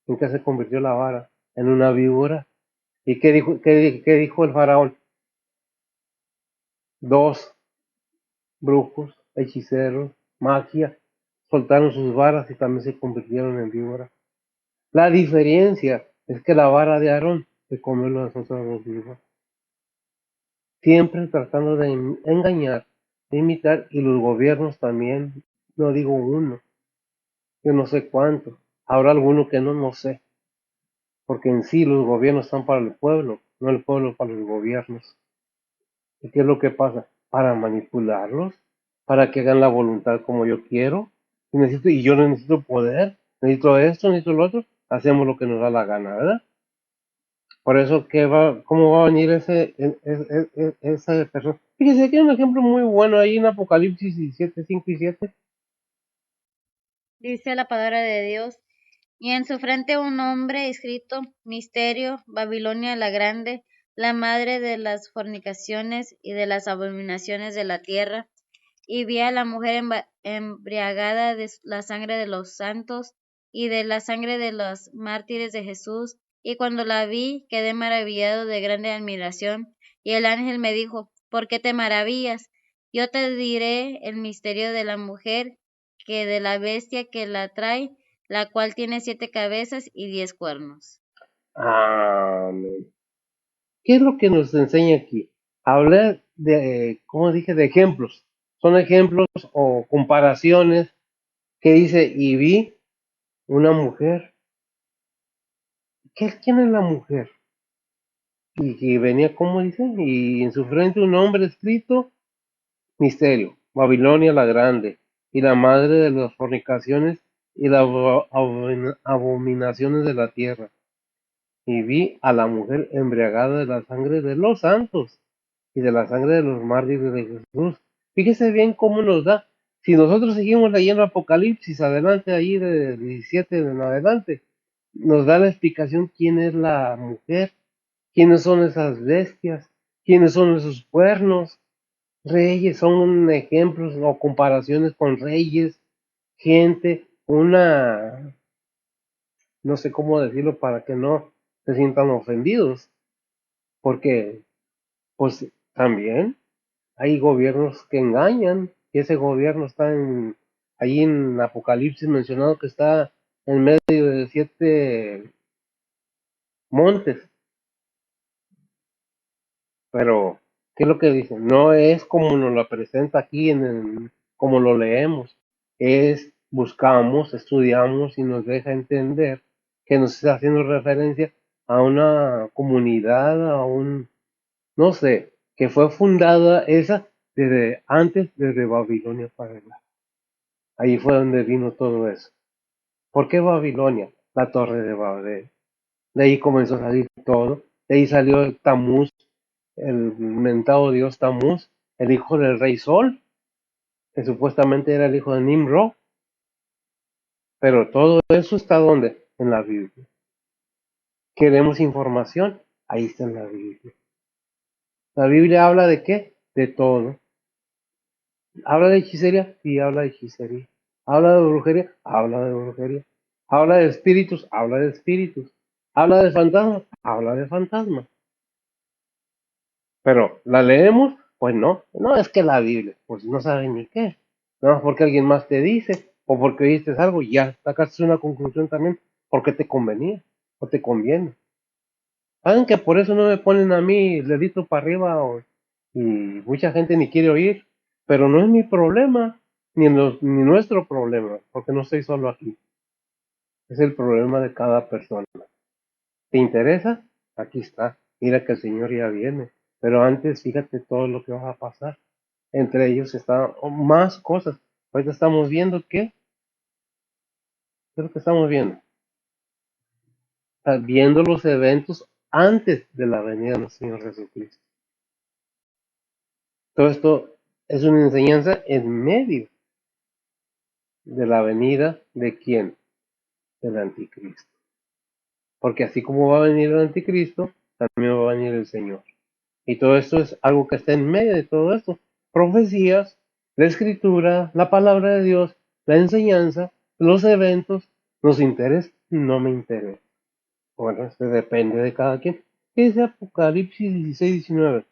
Speaker 1: ¿En qué se convirtió la vara? En una víbora. ¿Y qué dijo el faraón? Dos brujos, hechiceros, magia, soltaron sus varas y también se convirtieron en víboras. La diferencia es que la vara de Aarón se comió las otras dos víboras. Siempre tratando de engañar, de imitar, y los gobiernos también, no digo uno, yo no sé cuántos, habrá alguno que no sé, porque en sí los gobiernos están para el pueblo, no el pueblo para los gobiernos. ¿Y qué es lo que pasa? Para manipularlos, para que hagan la voluntad como yo quiero. Y yo necesito poder, necesito esto, necesito lo otro. Hacemos lo que nos da la gana, ¿verdad? Por eso, ¿cómo va a venir esa persona? Fíjese que hay un ejemplo muy bueno ahí en Apocalipsis 17, 5 y 7.
Speaker 2: Dice la palabra de Dios, y en su frente un nombre escrito, Misterio, Babilonia la Grande, la madre de las fornicaciones y de las abominaciones de la tierra. Y vi a la mujer embriagada de la sangre de los santos y de la sangre de los mártires de Jesús. Y cuando la vi, quedé maravillado de grande admiración. Y el ángel me dijo, ¿por qué te maravillas? Yo te diré el misterio de la mujer, que de la bestia que la trae, la cual tiene 7 cabezas y 10 cuernos.
Speaker 1: Amén. ¿Qué es lo que nos enseña aquí? Hablar de, como dije, de ejemplos. Son ejemplos o comparaciones que dice, y vi una mujer. ¿Quién es la mujer? Y venía, como dice, y en su frente un nombre escrito, Misterio, Babilonia la Grande, y la madre de las fornicaciones y las abominaciones de la tierra. Y vi a la mujer embriagada de la sangre de los santos y de la sangre de los mártires de Jesús. Fíjese bien cómo nos da. Si nosotros seguimos leyendo Apocalipsis, adelante ahí de 17 en adelante, nos da la explicación quién es la mujer, quiénes son esas bestias, quiénes son esos cuernos. Reyes son ejemplos o comparaciones con reyes, gente, no sé cómo decirlo para que no se sientan ofendidos, porque pues también hay gobiernos que engañan, y ese gobierno está ahí en Apocalipsis mencionado que está en medio de 7 montes, pero ¿qué es lo que dice? No es como nos lo presenta aquí como lo leemos, buscamos, estudiamos y nos deja entender que nos está haciendo referencia a una comunidad, no sé, que fue fundada esa desde antes, desde Babilonia para allá. Ahí fue donde vino todo eso. ¿Por qué Babilonia? La torre de Babel. De ahí comenzó a salir todo. De ahí salió Tamuz, el mentado dios Tamuz, el hijo del rey Sol, que supuestamente era el hijo de Nimrod. Pero todo eso está donde? En la Biblia. ¿Queremos información? Ahí está en la Biblia. La Biblia habla de qué? De todo. ¿Habla de hechicería? Sí, habla de hechicería. ¿Habla de brujería? Habla de brujería. ¿Habla de espíritus? Habla de espíritus. ¿Habla de fantasmas? Habla de fantasmas. Pero, ¿la leemos? Pues no. No es que la Biblia, pues no sabe ni qué. Nada más porque alguien más te dice, o porque oíste algo, y ya sacaste una conclusión también, porque te convenía, o te conviene. Saben que por eso no me ponen a mí el dedito para arriba, y mucha gente ni quiere oír, pero no es mi problema, ni nuestro problema, porque no estoy solo aquí. Es el problema de cada persona. ¿Te interesa? Aquí está. Mira que el Señor ya viene. Pero antes, fíjate todo lo que va a pasar. Entre ellos están más cosas. Ahorita estamos viendo ¿qué es lo que estamos viendo? Viendo los eventos antes de la venida del Señor Jesucristo. Todo esto es una enseñanza en medio de la venida de quién? Del anticristo. Porque así como va a venir el anticristo, también va a venir el Señor. Y todo esto es algo que está en medio de todo esto. Profecías, la escritura, la palabra de Dios, la enseñanza, los eventos, nos interesa, no me interesa. Bueno, esto depende de cada quien. ¿Qué dice Apocalipsis 16-19?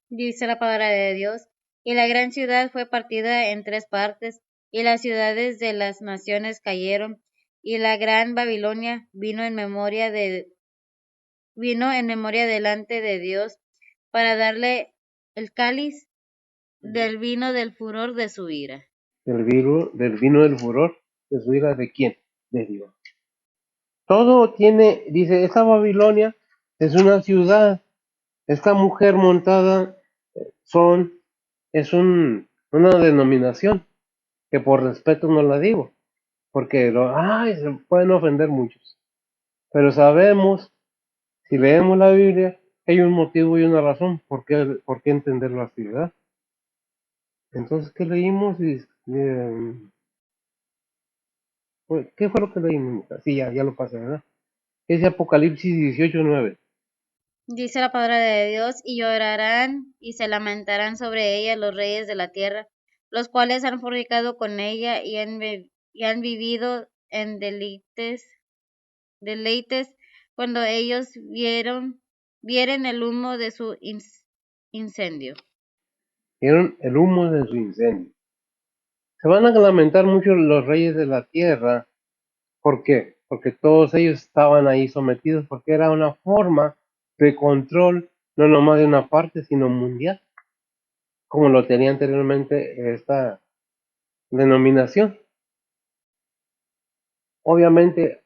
Speaker 2: Dice la palabra de Dios, y la gran ciudad fue partida en 3 partes, y las ciudades de las naciones cayeron, y la gran Babilonia vino en memoria delante de Dios para darle el cáliz del vino del furor de su ira.
Speaker 1: Del vino del furor, de su ira, ¿de quién? De Dios. Todo tiene, dice, esta Babilonia es una ciudad, esta mujer montada son, una denominación, que por respeto no la digo, porque se pueden ofender muchos. Pero sabemos, si leemos la Biblia, hay un motivo y una razón por qué entenderlo así, ¿verdad? Entonces, ¿qué leímos? ¿Qué fue lo que leímos? Sí, ya lo pasé, ¿verdad? Es Apocalipsis 18:9.
Speaker 2: Dice la palabra de Dios, y llorarán y se lamentarán sobre ella los reyes de la tierra, los cuales han fornicado con ella y han vivido en deleites cuando ellos vieren el humo de su incendio.
Speaker 1: Vieron el humo de su incendio. Se van a lamentar mucho los reyes de la tierra. ¿Por qué? Porque todos ellos estaban ahí sometidos, porque era una forma de control, no nomás de una parte, sino mundial, como lo tenía anteriormente esta denominación. Obviamente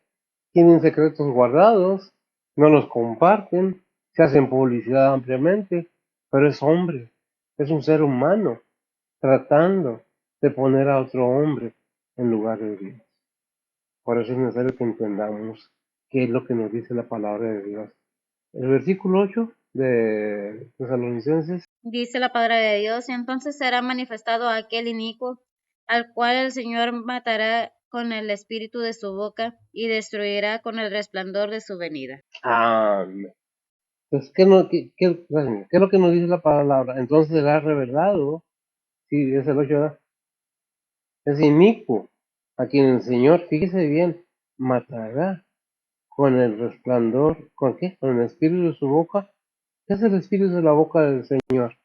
Speaker 1: tienen secretos guardados, no los comparten, se hacen publicidad ampliamente, pero es hombre, es un ser humano tratando de poner a otro hombre en lugar de Dios. Por eso es necesario que entendamos qué es lo que nos dice la palabra de Dios. El versículo 8 de Tesalonicenses.
Speaker 2: Dice la palabra de Dios, entonces será manifestado aquel inicuo, al cual el Señor matará con el espíritu de su boca y destruirá con el resplandor de su venida.
Speaker 1: Amén. Entonces, ¿qué es lo que nos dice la palabra? Entonces será revelado, sí, es el 8, ¿verdad? Es inicuo, a quien el Señor, fíjese bien, matará con el resplandor, ¿con qué? Con el espíritu de su boca. ¿Qué es el espíritu de la boca del Señor?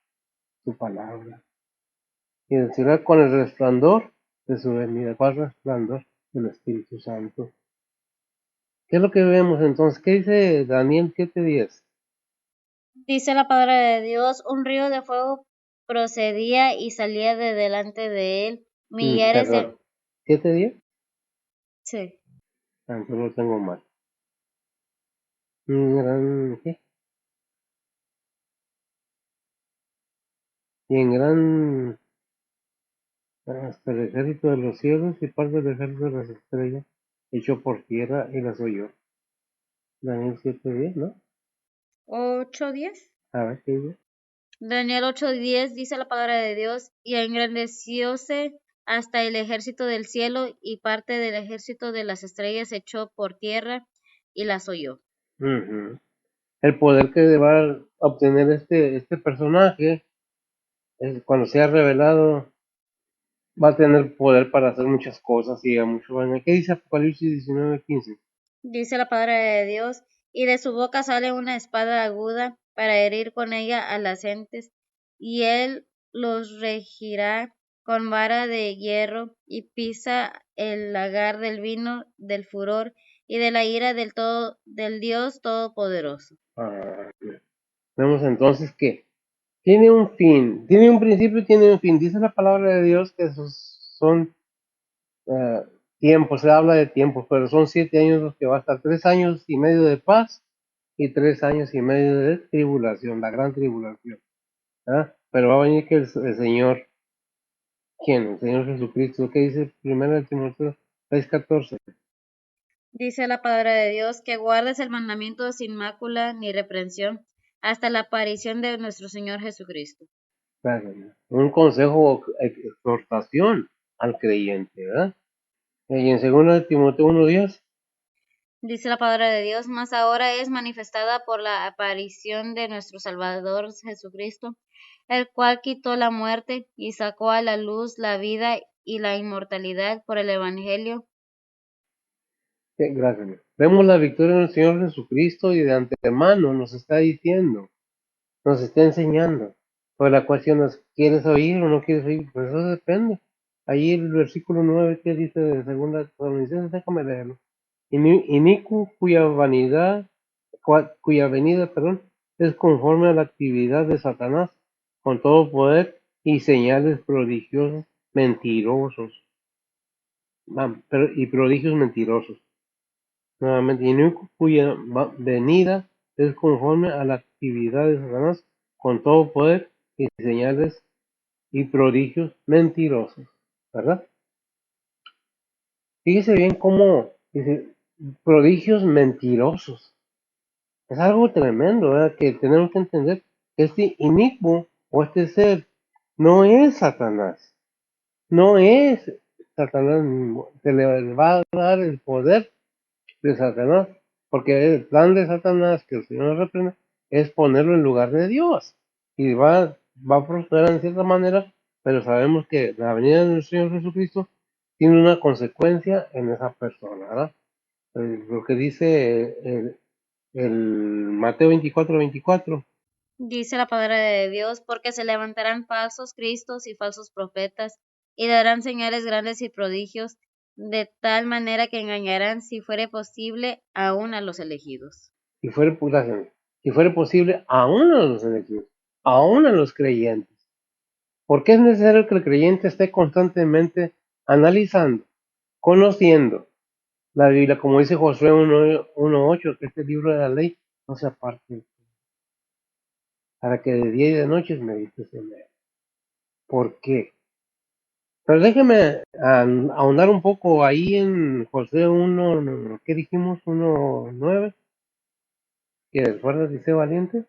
Speaker 1: Su palabra. Y será con el resplandor de su venida. ¿Cuál resplandor? Del Espíritu Santo. ¿Qué es lo que vemos entonces? ¿Qué dice Daniel 7:10?
Speaker 2: Dice la palabra de Dios, un río de fuego procedía y salía de delante de él, millares de...
Speaker 1: Perdón. ¿7:10?
Speaker 2: Sí.
Speaker 1: Entonces lo tengo mal. Un gran, ¿qué? Y en gran hasta el ejército de los cielos y parte del ejército de las estrellas, echó por tierra y las oyó. Daniel 7:10, ¿no?
Speaker 2: 8:10.
Speaker 1: A ver qué dice.
Speaker 2: Daniel 8:10 dice la palabra de Dios, y engrandecióse hasta el ejército del cielo, y parte del ejército de las estrellas echó por tierra y las oyó.
Speaker 1: Ujú. El poder que va a obtener este personaje, cuando sea revelado, va a tener poder para hacer muchas cosas y a mucho daño. ¿Qué dice Apocalipsis 19:15?
Speaker 2: Dice la palabra de Dios, y de su boca sale una espada aguda para herir con ella a las gentes, y él los regirá con vara de hierro, y pisa el lagar del vino del furor y de la ira del Dios Todopoderoso.
Speaker 1: Ah, vemos entonces que tiene un fin, tiene un principio y tiene un fin. Dice la palabra de Dios que esos son eh, tiempos, se habla de tiempos, pero son 7 años los que va a estar, 3 años y medio de paz y 3 años y medio de tribulación, la gran tribulación. ¿Ah? Pero va a venir que el Señor, ¿quién? El Señor Jesucristo, ¿qué dice 1 Timoteo 6:14?
Speaker 2: Dice la palabra de Dios que guardes el mandamiento sin mácula ni reprensión hasta la aparición de nuestro Señor Jesucristo.
Speaker 1: Un consejo, exhortación al creyente, ¿verdad? Y en 2 Timoteo 1:10,
Speaker 2: Dice la palabra de Dios, mas ahora es manifestada por la aparición de nuestro Salvador Jesucristo, el cual quitó la muerte y sacó a la luz la vida y la inmortalidad por el Evangelio.
Speaker 1: gracias. Vemos la victoria del Señor Jesucristo y de antemano nos está diciendo, nos está enseñando. Pues la cuestión es, ¿quieres oír o no quieres oír? Pues eso depende. Ahí el versículo 9 que dice de 2 Tesalonicenses, déjame leerlo. Inicuo cuya venida, perdón, es conforme a la actividad de Satanás, con todo poder y señales prodigiosas, mentirosos, y prodigios mentirosos. Nuevamente, inicuo cuya venida es conforme a la actividad de Satanás, con todo poder y señales y prodigios mentirosos, ¿verdad? Fíjese bien cómo dice prodigios mentirosos. Es algo tremendo, ¿verdad? Que tenemos que entender que este inicuo o este ser no es Satanás, no es Satanás mismo. Se le va a dar el poder de Satanás, porque el plan de Satanás que el Señor reprende es ponerlo en lugar de Dios y va a prosperar en cierta manera, pero sabemos que la venida del Señor Jesucristo tiene una consecuencia en esa persona, ¿verdad? Lo que dice el Mateo 24:24.
Speaker 2: Dice la palabra de Dios, porque se levantarán falsos cristos y falsos profetas, y darán señales grandes y prodigios, de tal manera que engañarán, si fuere posible, aún a los elegidos.
Speaker 1: Si fuere, si fuere posible, aún a los elegidos, aún a los creyentes. Porque es necesario que el creyente esté constantemente analizando, conociendo la Biblia, como dice Josué 1:8, que este libro de la ley no se aparte, para que de día y de noche medites en él. ¿Por qué? Pero déjeme ahondar un poco ahí en Josué 1, ¿qué dijimos? 1:9, que recuerda dice valiente.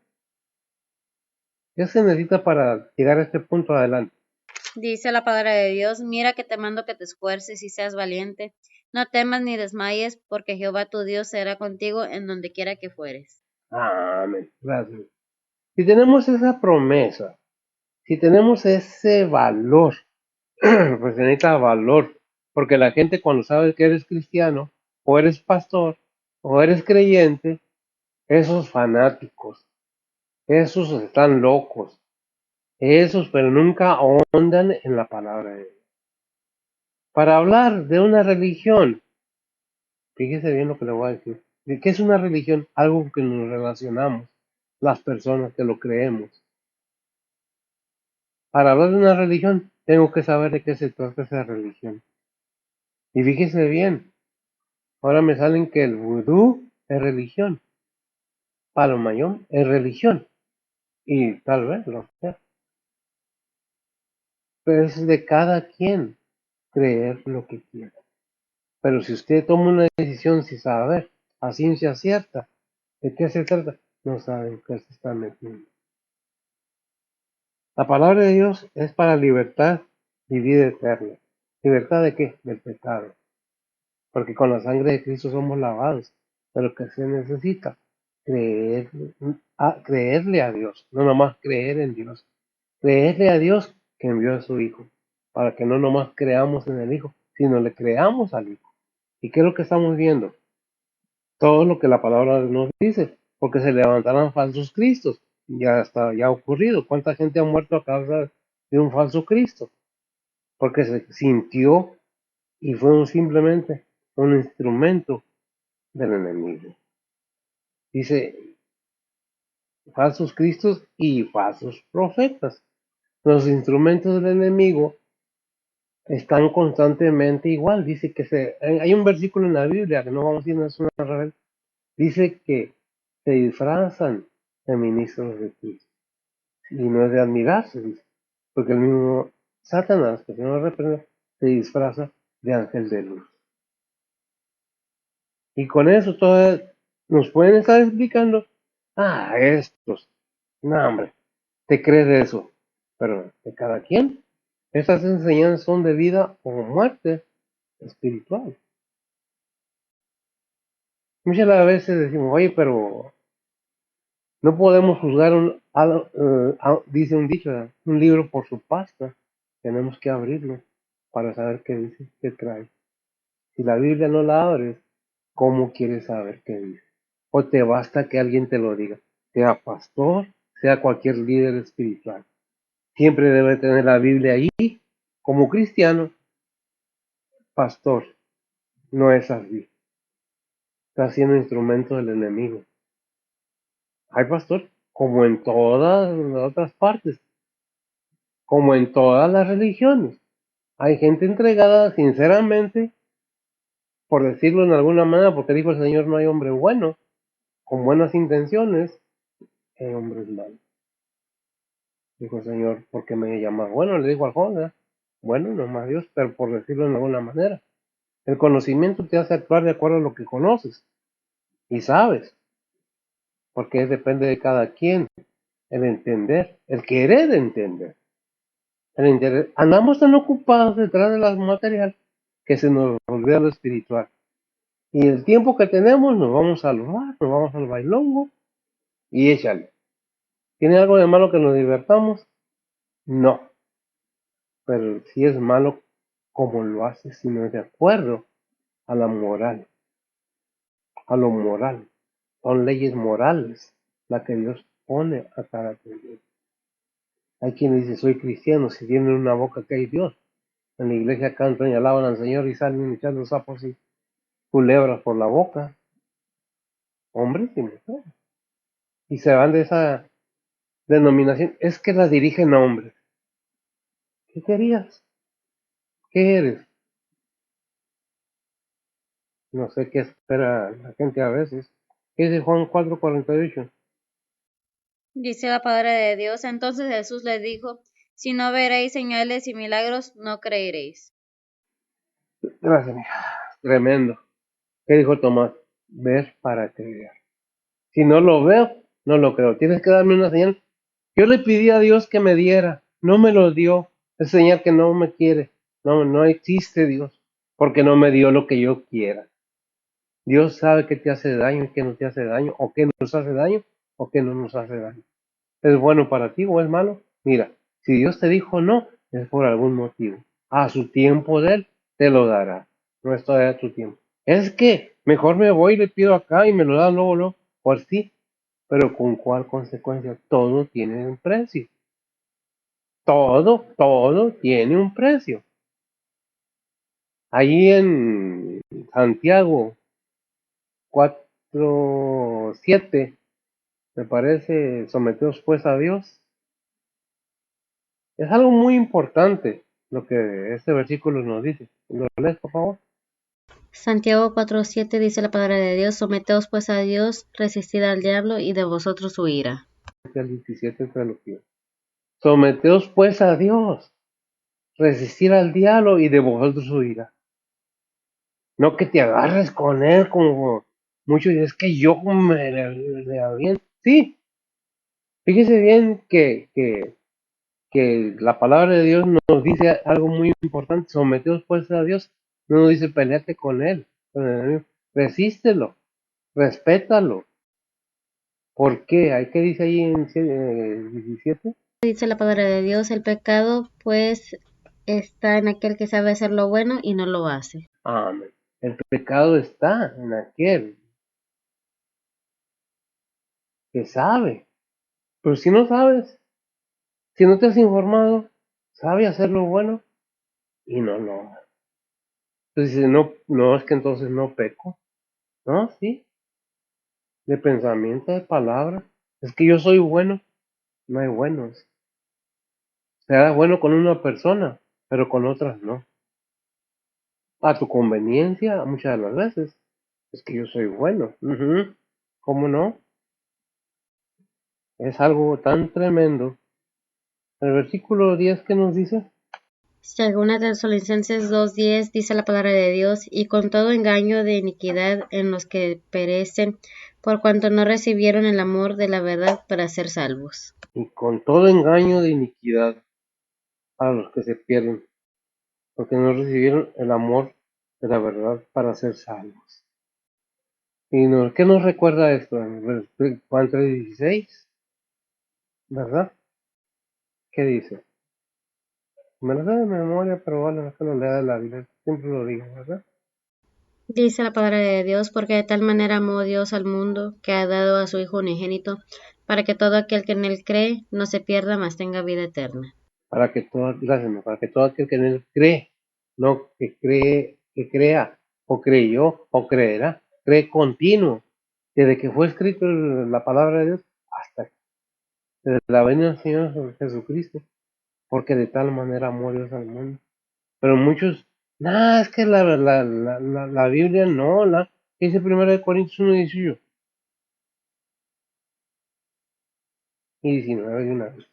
Speaker 1: ¿Qué se necesita para llegar a este punto adelante?
Speaker 2: Dice la palabra de Dios, mira que te mando que te esfuerces y seas valiente. No temas ni desmayes, porque Jehová tu Dios será contigo en donde quiera que fueres.
Speaker 1: Amén. Gracias. Si tenemos esa promesa, si tenemos ese valor, pues se necesita valor, porque la gente cuando sabe que eres cristiano, o eres pastor, o eres creyente, esos fanáticos, esos están locos, esos pero nunca ahondan en la palabra de Dios. Para hablar de una religión, fíjese bien lo que le voy a decir. ¿De qué es una religión? Algo que nos relacionamos, las personas que lo creemos. Para hablar de una religión, tengo que saber de qué se trata esa religión. Y fíjese bien, ahora me salen que el vudú es religión, Palo Mayón es religión, y tal vez lo sea. Pero es de cada quien creer lo que quiera. Pero si usted toma una decisión sin saber a ciencia cierta de qué se trata, no sabe en qué se está metiendo. La palabra de Dios es para libertad y vida eterna. ¿Libertad de qué? Del pecado. Porque con la sangre de Cristo somos lavados. Pero que se necesita creer, creerle a Dios, no nomás creer en Dios. Creerle a Dios que envió a su Hijo. Para que no nomás creamos en el Hijo, sino le creamos al Hijo. ¿Y qué es lo que estamos viendo? Todo lo que la palabra nos dice. Porque se levantarán falsos cristos. Ya está, ya ha ocurrido. ¿Cuánta gente ha muerto a causa de un falso Cristo? Porque se sintió y fue simplemente un instrumento del enemigo. Dice falsos cristos y falsos profetas. Los instrumentos del enemigo están constantemente igual. Dice que hay un versículo en la Biblia que no vamos a ir, no es una rebel, dice que se disfrazan de ministros de Cristo. Y no es de admirarse, dice, porque el mismo Satanás, que se nos reprende, se disfraza de ángel de luz. Y con eso todas nos pueden estar explicando, estos, no hombre, te crees de eso, pero de cada quien. Estas enseñanzas son de vida o muerte espiritual. Muchas veces decimos, oye, pero no podemos juzgar dice un dicho, ¿verdad? Un libro por su pasta. Tenemos que abrirlo para saber qué dice, qué trae. Si la Biblia no la abres, ¿cómo quieres saber qué dice? O te basta que alguien te lo diga, sea pastor, sea cualquier líder espiritual. Siempre debe tener la Biblia ahí. Como cristiano, pastor, no es así. Está siendo instrumento del enemigo. Hay pastor, como en todas las otras partes, como en todas las religiones. Hay gente entregada sinceramente, por decirlo en alguna manera, porque dijo el Señor, no hay hombre bueno, con buenas intenciones, hay hombres malos. Dijo el Señor, ¿por qué me llamas bueno? Le dijo al joven, bueno, nomás Dios, pero por decirlo de alguna manera. El conocimiento te hace actuar de acuerdo a lo que conoces y sabes, porque depende de cada quien, el entender, el querer entender. Andamos tan ocupados detrás de las material que se nos olvida lo espiritual. Y el tiempo que tenemos nos vamos al bar, nos vamos al bailongo y échale. ¿Tiene algo de malo que nos divertamos? No, pero sí es malo como lo hace si no es de acuerdo a la moral, a lo moral. Son leyes morales las que Dios pone a cada creyente. Hay quien dice, soy cristiano, si tienen una boca que hay Dios. En la iglesia cantan y alaban al Señor y salen echando sapos y culebras por la boca. Hombres y mujeres. Y se van de esa denominación. Es que la dirigen hombres. ¿Qué querías? ¿Qué eres? No sé qué espera la gente a veces. ¿Qué dice Juan 4:48?
Speaker 2: Dice la palabra de Dios. Entonces Jesús les dijo, si no veréis señales y milagros, no creeréis.
Speaker 1: Gracias, mija. Tremendo. ¿Qué dijo Tomás? Ver para creer. Si no lo veo, no lo creo. Tienes que darme una señal Yo le pedí a Dios que me diera, no me lo dio. Es señal que no me quiere. No, no existe Dios, porque no me dio lo que yo quiera. Dios sabe qué te hace daño y qué no te hace daño, o qué nos hace daño o qué no nos hace daño. ¿Es bueno para ti o es malo? Mira, si Dios te dijo no, es por algún motivo. A su tiempo de Él te lo dará. No es todavía tu tiempo. Es que mejor me voy y le pido acá y me lo dan luego, luego. Pues sí, pero ¿con cuál consecuencia? Todo tiene un precio. Todo tiene un precio. Ahí en Santiago 4:7, me parece, someteos pues a Dios. Es algo muy importante lo que este versículo nos dice. ¿Lo lees, por favor?
Speaker 2: Santiago 4:7 dice la palabra de Dios, someteos pues a Dios, resistid al diablo y de vosotros huirá.
Speaker 1: El 17 traducción. Someteos pues a Dios, resistir al diablo y de vosotros huirá. No que te agarres con él como muchos dicen, es que yo me le aviento. Sí, fíjese bien que la palabra de Dios nos dice algo muy importante. Someteos pues a Dios. No nos dice peleate con él, con el enemigo. Resístelo, respétalo. ¿Por qué? ¿Qué dice ahí en 17?
Speaker 2: Dice la palabra de Dios, el pecado pues está en aquel que sabe hacer lo bueno y no lo hace.
Speaker 1: Amén. El pecado está en aquel que sabe. Pero si no sabes, si no te has informado, sabe hacer lo bueno y no lo hace. Entonces dice, no, no es que entonces no peco. No, sí, de pensamiento, de palabra. Es que yo soy bueno. No hay buenos. Será bueno con una persona, pero con otras no. A tu conveniencia, muchas de las veces. Es que yo soy bueno. Ujú. ¿Cómo no? Es algo tan tremendo. El versículo 10 que nos dice,
Speaker 2: Según a Tesalonicenses 2:10 dice la palabra de Dios, y con todo engaño de iniquidad en los que perecen, por cuanto no recibieron el amor de la verdad para ser salvos.
Speaker 1: y con todo engaño de iniquidad a los que se pierden, porque no recibieron el amor de la verdad para ser salvos. ¿Y qué nos recuerda esto? En Juan 3:16, ¿verdad? ¿Qué dice? Me lo sé de memoria, pero vale, no que lo lea de la Biblia, siempre lo digo, ¿verdad?
Speaker 2: Dice la palabra de Dios, porque de tal manera amó Dios al mundo, que ha dado a su Hijo unigénito, para que todo aquel que en él cree no se pierda, mas tenga vida eterna.
Speaker 1: Gracias, para que todo aquel que en él cree, no que crea, o creyó, o creerá, cree continuo, desde que fue escrito la palabra de Dios hasta desde la venida del Señor Jesucristo, porque de tal manera amó Dios al mundo. Pero muchos, nada, es que la Biblia no, dice 1 Corintios 1:18 y 19 de una vez.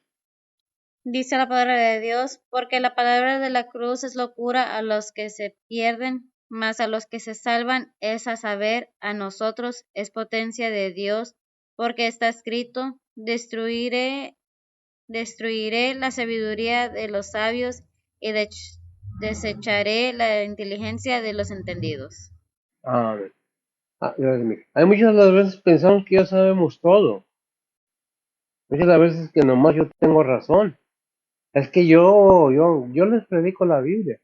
Speaker 2: Dice la palabra de Dios, porque la palabra de la cruz es locura a los que se pierden, mas a los que se salvan es a saber, a nosotros es potencia de Dios, porque está escrito, destruiré la sabiduría de los sabios y desecharé la inteligencia de los entendidos.
Speaker 1: Amén. Hay muchas de las veces pensamos que ya sabemos todo. Muchas de las veces que nomás yo tengo razón. Es que yo les predico la Biblia.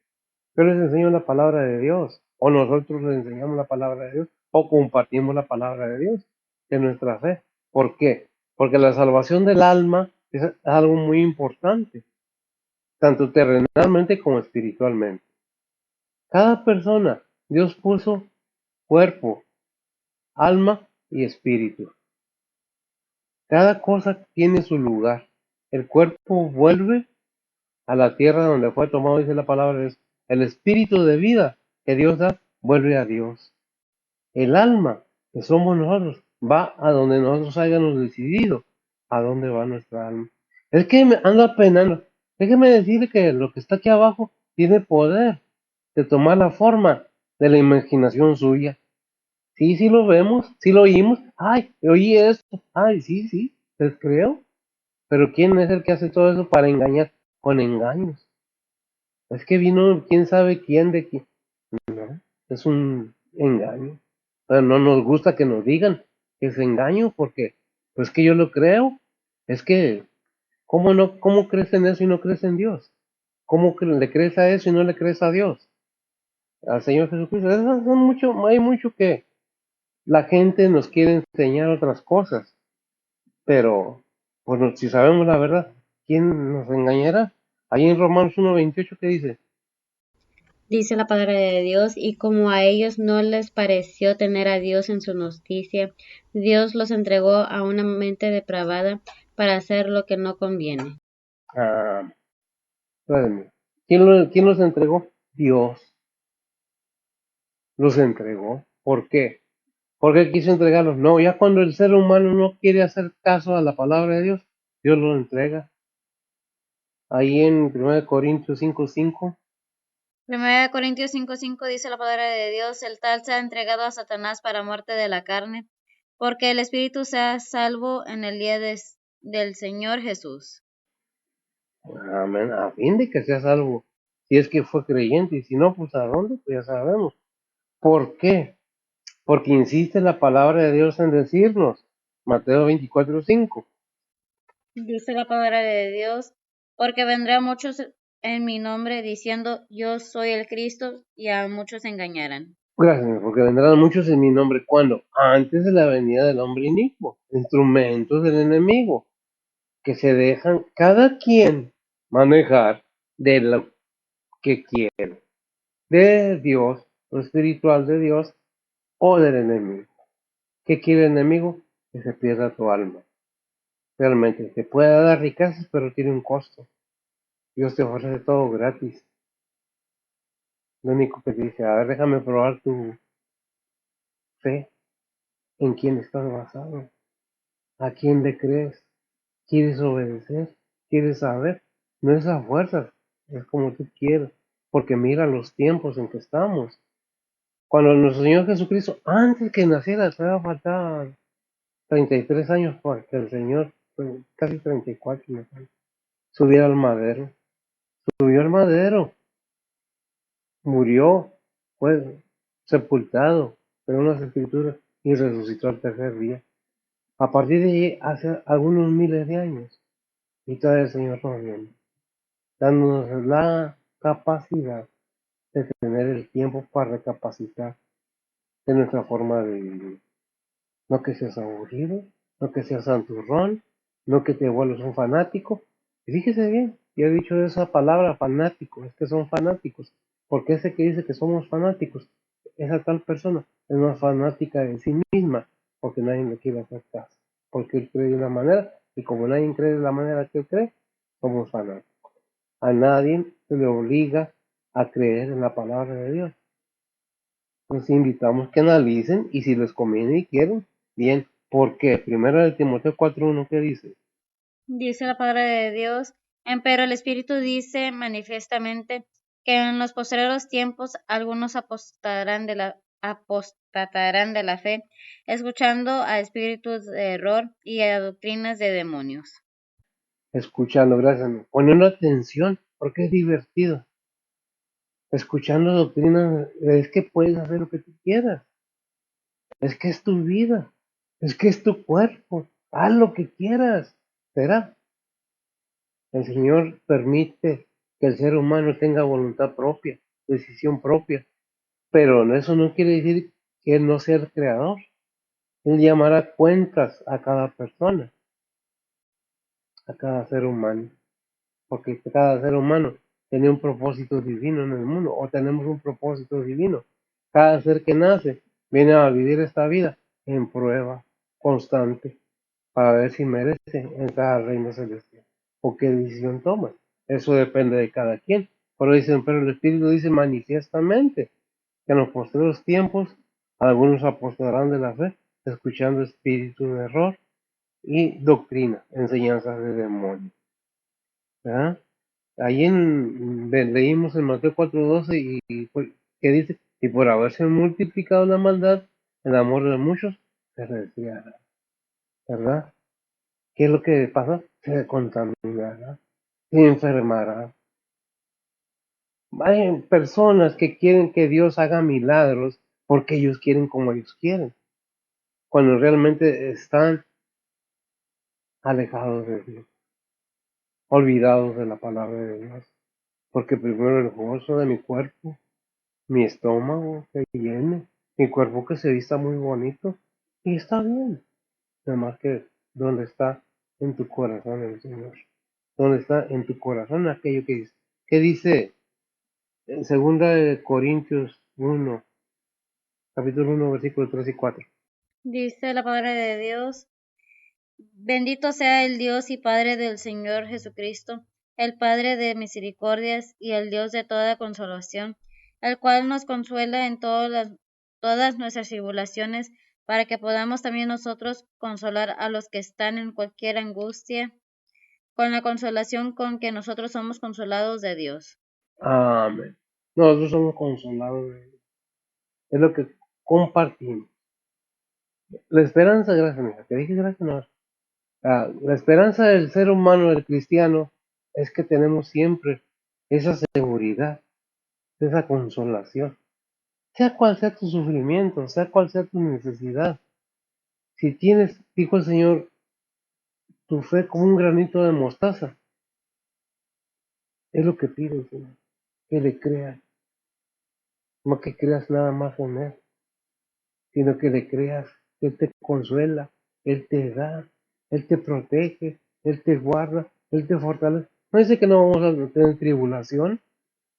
Speaker 1: Yo les enseño la palabra de Dios. O nosotros les enseñamos la palabra de Dios. O compartimos la palabra de Dios de nuestra fe. ¿Por qué? Porque la salvación del alma es algo muy importante, tanto terrenalmente como espiritualmente. Cada persona, Dios puso cuerpo, alma y espíritu. Cada cosa tiene su lugar. El cuerpo vuelve a la tierra donde fue tomado, dice la palabra de Dios. El espíritu de vida que Dios da vuelve a Dios. El alma, que somos nosotros, va a donde nosotros hayamos decidido a dónde va nuestra alma. Es que me anda penando. Déjeme decirle que lo que está aquí abajo tiene poder de tomar la forma de la imaginación suya. Sí, sí lo vemos, sí lo oímos. Ay, oí esto. Ay, sí, sí, les creo. Pero ¿quién es el que hace todo eso para engañar? Con engaños. Es que vino quién sabe quién de quién. No, es un engaño. Pero no nos gusta que nos digan que es engaño porque, pues que yo lo creo. Es que, ¿cómo no, cómo crees en eso y no crees en Dios? ¿Cómo le crees a eso y no le crees a Dios? Al Señor Jesucristo. Hay mucho que la gente nos quiere enseñar otras cosas, pero bueno, si sabemos la verdad, ¿quién nos engañará? Ahí en Romanos 1:28 ¿qué dice?
Speaker 2: Dice la palabra de Dios, y como a ellos no les pareció tener a Dios en su noticia, Dios los entregó a una mente depravada para hacer lo que no conviene.
Speaker 1: Ah, espérenme. ¿Quién los entregó? Dios los entregó. ¿Por qué? ¿Por qué quiso entregarlos? No, ya cuando el ser humano no quiere hacer caso a la palabra de Dios, Dios lo entrega. Ahí en 1 Corintios 5:5.
Speaker 2: Primera de Corintios 5:5 dice la palabra de Dios, el tal se ha entregado a Satanás para muerte de la carne, porque el espíritu sea salvo en el día del Señor Jesús.
Speaker 1: Amén. A fin de que sea salvo. Si es que fue creyente, y si no, pues a dónde, pues ya sabemos. ¿Por qué? Porque insiste la palabra de Dios en decirnos. Mateo 24:5.
Speaker 2: Dice la palabra de Dios, porque vendrán muchos en mi nombre diciendo, yo soy el Cristo, y a muchos engañarán.
Speaker 1: Gracias, Señor, porque vendrán muchos en mi nombre. ¿Cuándo? Antes de la venida del hombre inicuo. Instrumentos del enemigo. Que se dejan cada quien manejar de lo que quiere. De Dios, lo espiritual de Dios o del enemigo. ¿Qué quiere el enemigo? Que se pierda tu alma. Realmente, te puede dar riquezas, pero tiene un costo. Dios te ofrece todo gratis. Lo único que dice, a ver, déjame probar tu fe, en quién estás basado, a quién le crees, quieres obedecer, quieres saber. No es a fuerzas, es como tú quieres, porque mira los tiempos en que estamos. Cuando nuestro Señor Jesucristo, antes que naciera, todavía faltaban 33 años para que el Señor, casi 34, me parece, subiera al madero. Subió al madero, murió, fue sepultado, según las escrituras, y resucitó al tercer día. A partir de allí, hace algunos miles de años, y todavía el Señor nos viene, dándonos la capacidad de tener el tiempo para recapacitar de nuestra forma de vivir. No que seas aburrido, no que seas santurrón, no que te vuelvas un fanático. Y fíjese bien, yo he dicho esa palabra fanático, es que son fanáticos, porque ese que dice que somos fanáticos, esa tal persona es una fanática de sí misma, porque nadie le quiere hacer caso, porque él cree de una manera, y como nadie cree de la manera que él cree, somos fanáticos. A nadie se le obliga a creer en la palabra de Dios. Los invitamos que analicen y si les conviene y quieren, bien. ¿Por qué? Primero de Timoteo 4:1, ¿qué dice?
Speaker 2: Dice la palabra de Dios, empero el Espíritu dice manifiestamente que en los postreros tiempos algunos apostatarán de la fe, escuchando a espíritus de error y a doctrinas de demonios.
Speaker 1: Escuchando, gracias. Poniendo atención, porque es divertido. Escuchando doctrinas, es que puedes hacer lo que tú quieras. Es que es tu vida. Es que es tu cuerpo. Haz lo que quieras. ¿Será? El Señor permite que el ser humano tenga voluntad propia, decisión propia. Pero eso no quiere decir que Él no sea el creador. Él llamará cuentas a cada persona, a cada ser humano, porque cada ser humano tiene un propósito divino en el mundo, o tenemos un propósito divino. Cada ser que nace viene a vivir esta vida en prueba constante para ver si merece entrar al reino celestial o qué decisión toma. Eso depende de cada quien. Pero el Espíritu dice manifiestamente que en los posteriores tiempos algunos apostarán de la fe, escuchando espíritus de error y doctrina, enseñanzas de demonios. ¿Verdad? Ahí leímos en Mateo 4:12 que dice, y por haberse multiplicado la maldad, el amor de muchos se resfriará. ¿Verdad? ¿Qué es lo que pasa? se contaminará, se enfermará. Hay personas que quieren que Dios haga milagros porque ellos quieren como ellos quieren, cuando realmente están alejados de Dios, olvidados de la palabra de Dios. Porque primero el gozo de mi cuerpo, mi estómago que llene, mi cuerpo que se vista muy bonito, y está bien. Nada más que donde está en tu corazón el Señor, donde está en tu corazón aquello que dice en segunda de Corintios 1, capítulo 1, versículos 3 y 4.
Speaker 2: Dice la palabra de Dios: Bendito sea el Dios y Padre del Señor Jesucristo, el Padre de misericordias y el Dios de toda consolación, el cual nos consuela en todas nuestras tribulaciones, para que podamos también nosotros consolar a los que están en cualquier angustia, con la consolación con que nosotros somos consolados de Dios.
Speaker 1: Amén. Nosotros somos consolados de Dios. Es lo que compartimos. La esperanza, gracias, mija, te dije gracias, no. La esperanza del ser humano, del cristiano, es que tenemos siempre esa seguridad, esa consolación. Sea cual sea tu sufrimiento, sea cual sea tu necesidad. Si tienes, dijo el Señor, tu fe como un granito de mostaza, es lo que pide el Señor, que le creas, no que creas nada más en Él, sino que le creas, Él te consuela, Él te da, Él te protege, Él te guarda, Él te fortalece. No dice que no vamos a tener tribulación,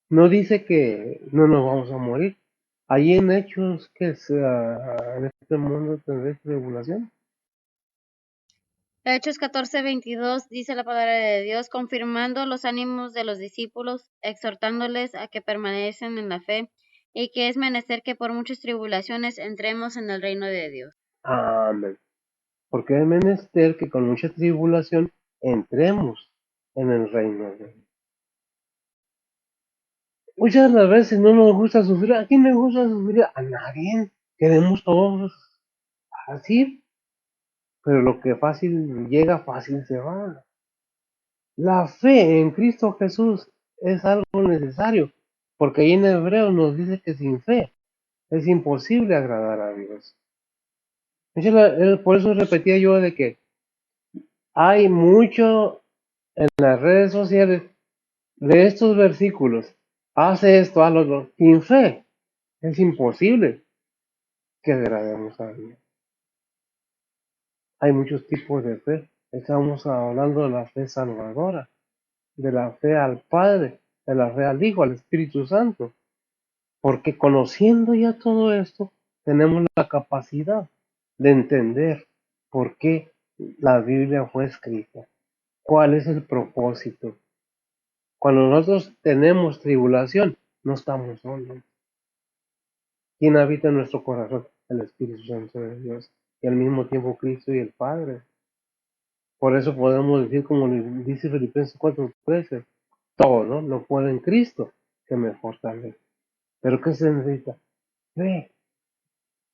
Speaker 1: no dice que no nos vamos a morir. Ahí en Hechos que en este mundo tendréis tribulación.
Speaker 2: Hechos 14:22 dice la palabra de Dios, confirmando los ánimos de los discípulos, exhortándoles a que permanecen en la fe, y que es menester que por muchas tribulaciones entremos en el reino de Dios.
Speaker 1: Amén. Porque es menester que con mucha tribulación entremos en el reino de Dios. Muchas de las veces no nos gusta sufrir. ¿A quién le gusta sufrir? A nadie. Queremos todos así, pero lo que fácil llega, fácil se va. La fe en Cristo Jesús es algo necesario, porque ahí en Hebreo nos dice que sin fe es imposible agradar a Dios. Por eso repetía yo de que hay mucho en las redes sociales de estos versículos. Hace esto, a los otro. Sin fe es imposible que agrademos a Dios. Hay muchos tipos de fe. Estamos hablando de la fe salvadora, de la fe al Padre, de la fe al Hijo, al Espíritu Santo. Porque conociendo ya todo esto, tenemos la capacidad de entender por qué la Biblia fue escrita, cuál es el propósito. Cuando nosotros tenemos tribulación, no estamos solos. ¿Quién habita en nuestro corazón? El Espíritu Santo de Dios y al mismo tiempo Cristo y el Padre. Por eso podemos decir, como dice Filipenses 4:13, todo lo puedo en Cristo que me fortalece. ¿Pero qué se necesita? Fe.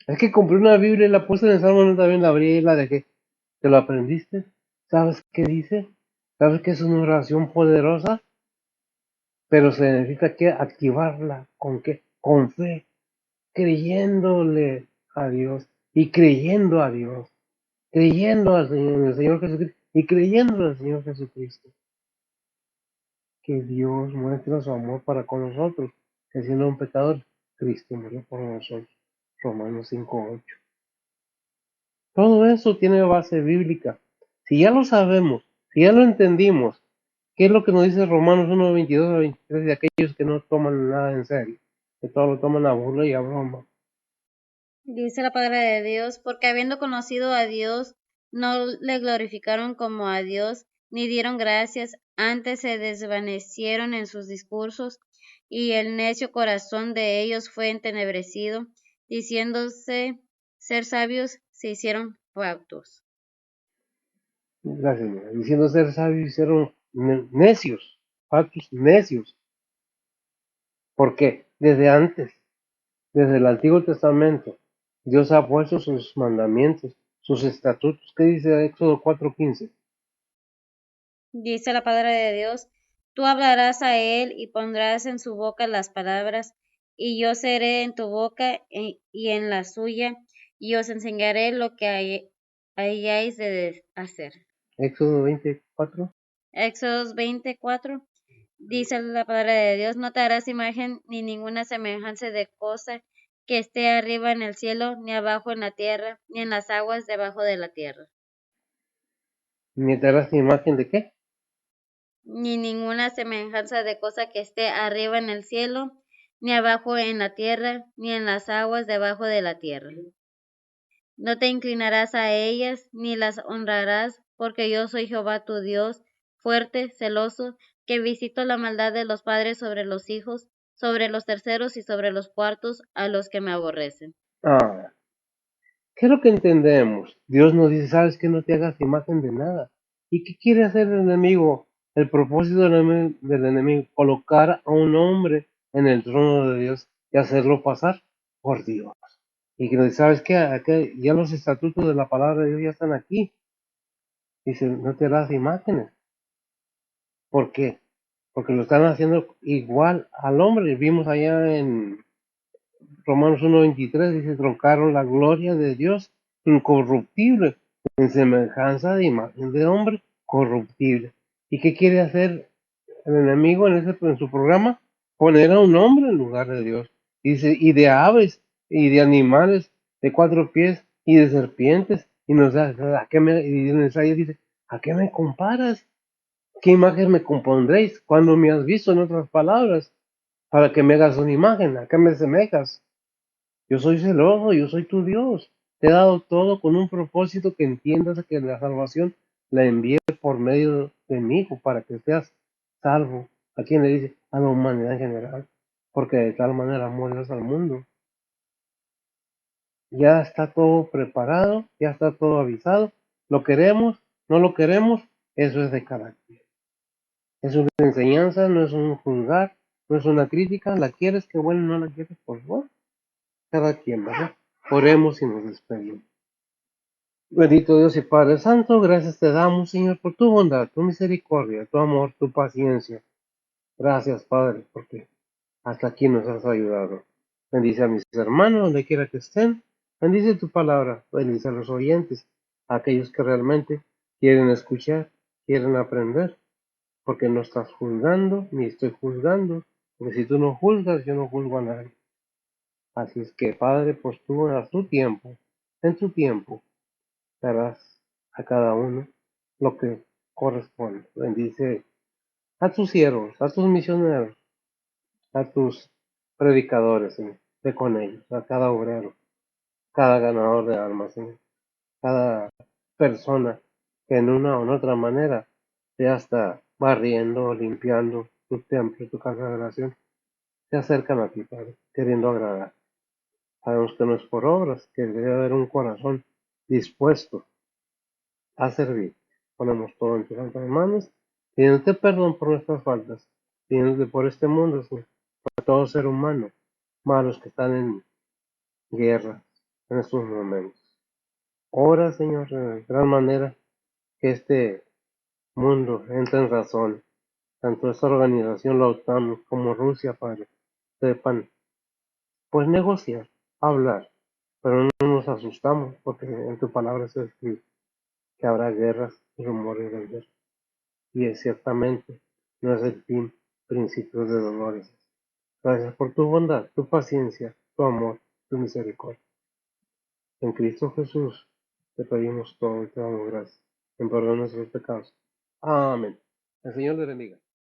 Speaker 1: Es que compré una Biblia y la puse en el Salmo, no también la abrí y la dejé. ¿Te lo aprendiste? ¿Sabes qué dice? ¿Sabes que es una oración poderosa? Pero se necesita que activarla. ¿Con qué? Con fe, creyéndole a Dios y creyendo a Dios, creyendo al Señor, en el Señor Jesucristo y creyendo al Señor Jesucristo. Que Dios muestra su amor para con nosotros, que siendo un pecador, Cristo murió por nosotros. Romanos 5:8. Todo eso tiene base bíblica. Si ya lo sabemos, si ya lo entendimos, ¿qué es lo que nos dice Romanos 1:22 a 23 de aquellos que no toman nada en serio? Que todo lo toman a burla y a broma.
Speaker 2: Dice la palabra de Dios, porque habiendo conocido a Dios, no le glorificaron como a Dios, ni dieron gracias, antes se desvanecieron en sus discursos, y el necio corazón de ellos fue entenebrecido, diciéndose ser sabios, se hicieron fautos.
Speaker 1: Gracias, Señor. Diciendo ser sabios, hicieron necios, factos necios. ¿Por qué? Desde antes, desde el Antiguo Testamento, Dios ha puesto sus mandamientos, sus estatutos. ¿Qué dice Éxodo 4:15?
Speaker 2: Dice la palabra de Dios, tú hablarás a él y pondrás en su boca las palabras, y yo seré en tu boca y en la suya, y os enseñaré lo que hayáis de hacer.
Speaker 1: Éxodo 24.
Speaker 2: Éxodo 24, dice la palabra de Dios, no te harás imagen ni ninguna semejanza de cosa que esté arriba en el cielo, ni abajo en la tierra, ni en las aguas debajo de la tierra.
Speaker 1: ¿Me darás imagen de qué?
Speaker 2: Ni ninguna semejanza de cosa que esté arriba en el cielo, ni abajo en la tierra, ni en las aguas debajo de la tierra. No te inclinarás a ellas, ni las honrarás, porque yo soy Jehová tu Dios, fuerte, celoso, que visito la maldad de los padres sobre los hijos, sobre los terceros y sobre los cuartos, a los que me aborrecen.
Speaker 1: Ah, ¿qué es lo que entendemos? Dios nos dice, sabes que no te hagas imagen de nada. ¿Y qué quiere hacer el enemigo? El propósito del enemigo, colocar a un hombre en el trono de Dios y hacerlo pasar por Dios. Y que nos dice, ¿sabes qué? Ya los estatutos de la palabra de Dios ya están aquí. Dice, no te hagas imágenes. ¿Por qué? Porque lo están haciendo igual al hombre. Vimos allá en Romanos 1:23, dice, troncaron la gloria de Dios incorruptible en semejanza de imagen de hombre corruptible. ¿Y qué quiere hacer el enemigo en su programa? Poner a un hombre en lugar de Dios. Dice, y de aves, y de animales de 4 pies, y de serpientes. Y nos da, y en Isaías dice, ¿a qué me comparas? ¿Qué imagen me compondréis cuando me has visto? En otras palabras, para que me hagas una imagen, ¿a qué me semejas? Yo soy celoso, yo soy tu Dios. Te he dado todo con un propósito, que entiendas que la salvación la envié por medio de mi Hijo para que seas salvo. ¿A quién le dice? A la humanidad en general. Porque de tal manera amó Dios al mundo. Ya está todo preparado, ya está todo avisado. Lo queremos, no lo queremos, eso es de cada quien. Es una enseñanza, no es un juzgar, no es una crítica. ¿La quieres? Qué bueno, no la quieres, por favor. Cada quien, ¿verdad? Oremos y nos despedimos. Bendito Dios y Padre Santo, gracias te damos, Señor, por tu bondad, tu misericordia, tu amor, tu paciencia. Gracias, Padre, porque hasta aquí nos has ayudado. Bendice a mis hermanos donde quiera que estén. Bendice tu palabra. Bendice a los oyentes, a aquellos que realmente quieren escuchar, quieren aprender, porque no estás juzgando, ni estoy juzgando, porque si tú no juzgas, yo no juzgo a nadie. Así es que, Padre, pues tú a tu tiempo, en tu tiempo, darás a cada uno lo que corresponde. Bendice a tus siervos, a tus misioneros, a tus predicadores, Señor. Sé con ellos, a cada obrero, cada ganador de almas, Señor. Cada persona que en una o en otra manera ya está barriendo, limpiando tu templo, tu casa de oración, se acercan a ti, Padre, queriendo agradar. Sabemos que no es por obras, que debe haber un corazón dispuesto a servir. Ponemos todo en tus santas manos, pidiéndote perdón por nuestras faltas, pidiéndote por este mundo, Señor, por todo ser humano, malos que están en guerra en estos momentos. Ora, Señor, de gran manera que este mundo entre en razón, tanto esta organización, la OTAN, como Rusia, Padre, sepan, pues negociar, hablar, pero no nos asustamos, porque en tu palabra se escribe que habrá guerras y rumores de guerra. Y es ciertamente no es el fin, principios de dolores. Gracias por tu bondad, tu paciencia, tu amor, tu misericordia. En Cristo Jesús te pedimos todo y te damos gracias. En perdón de nuestros pecados. Amén. El Señor le bendiga.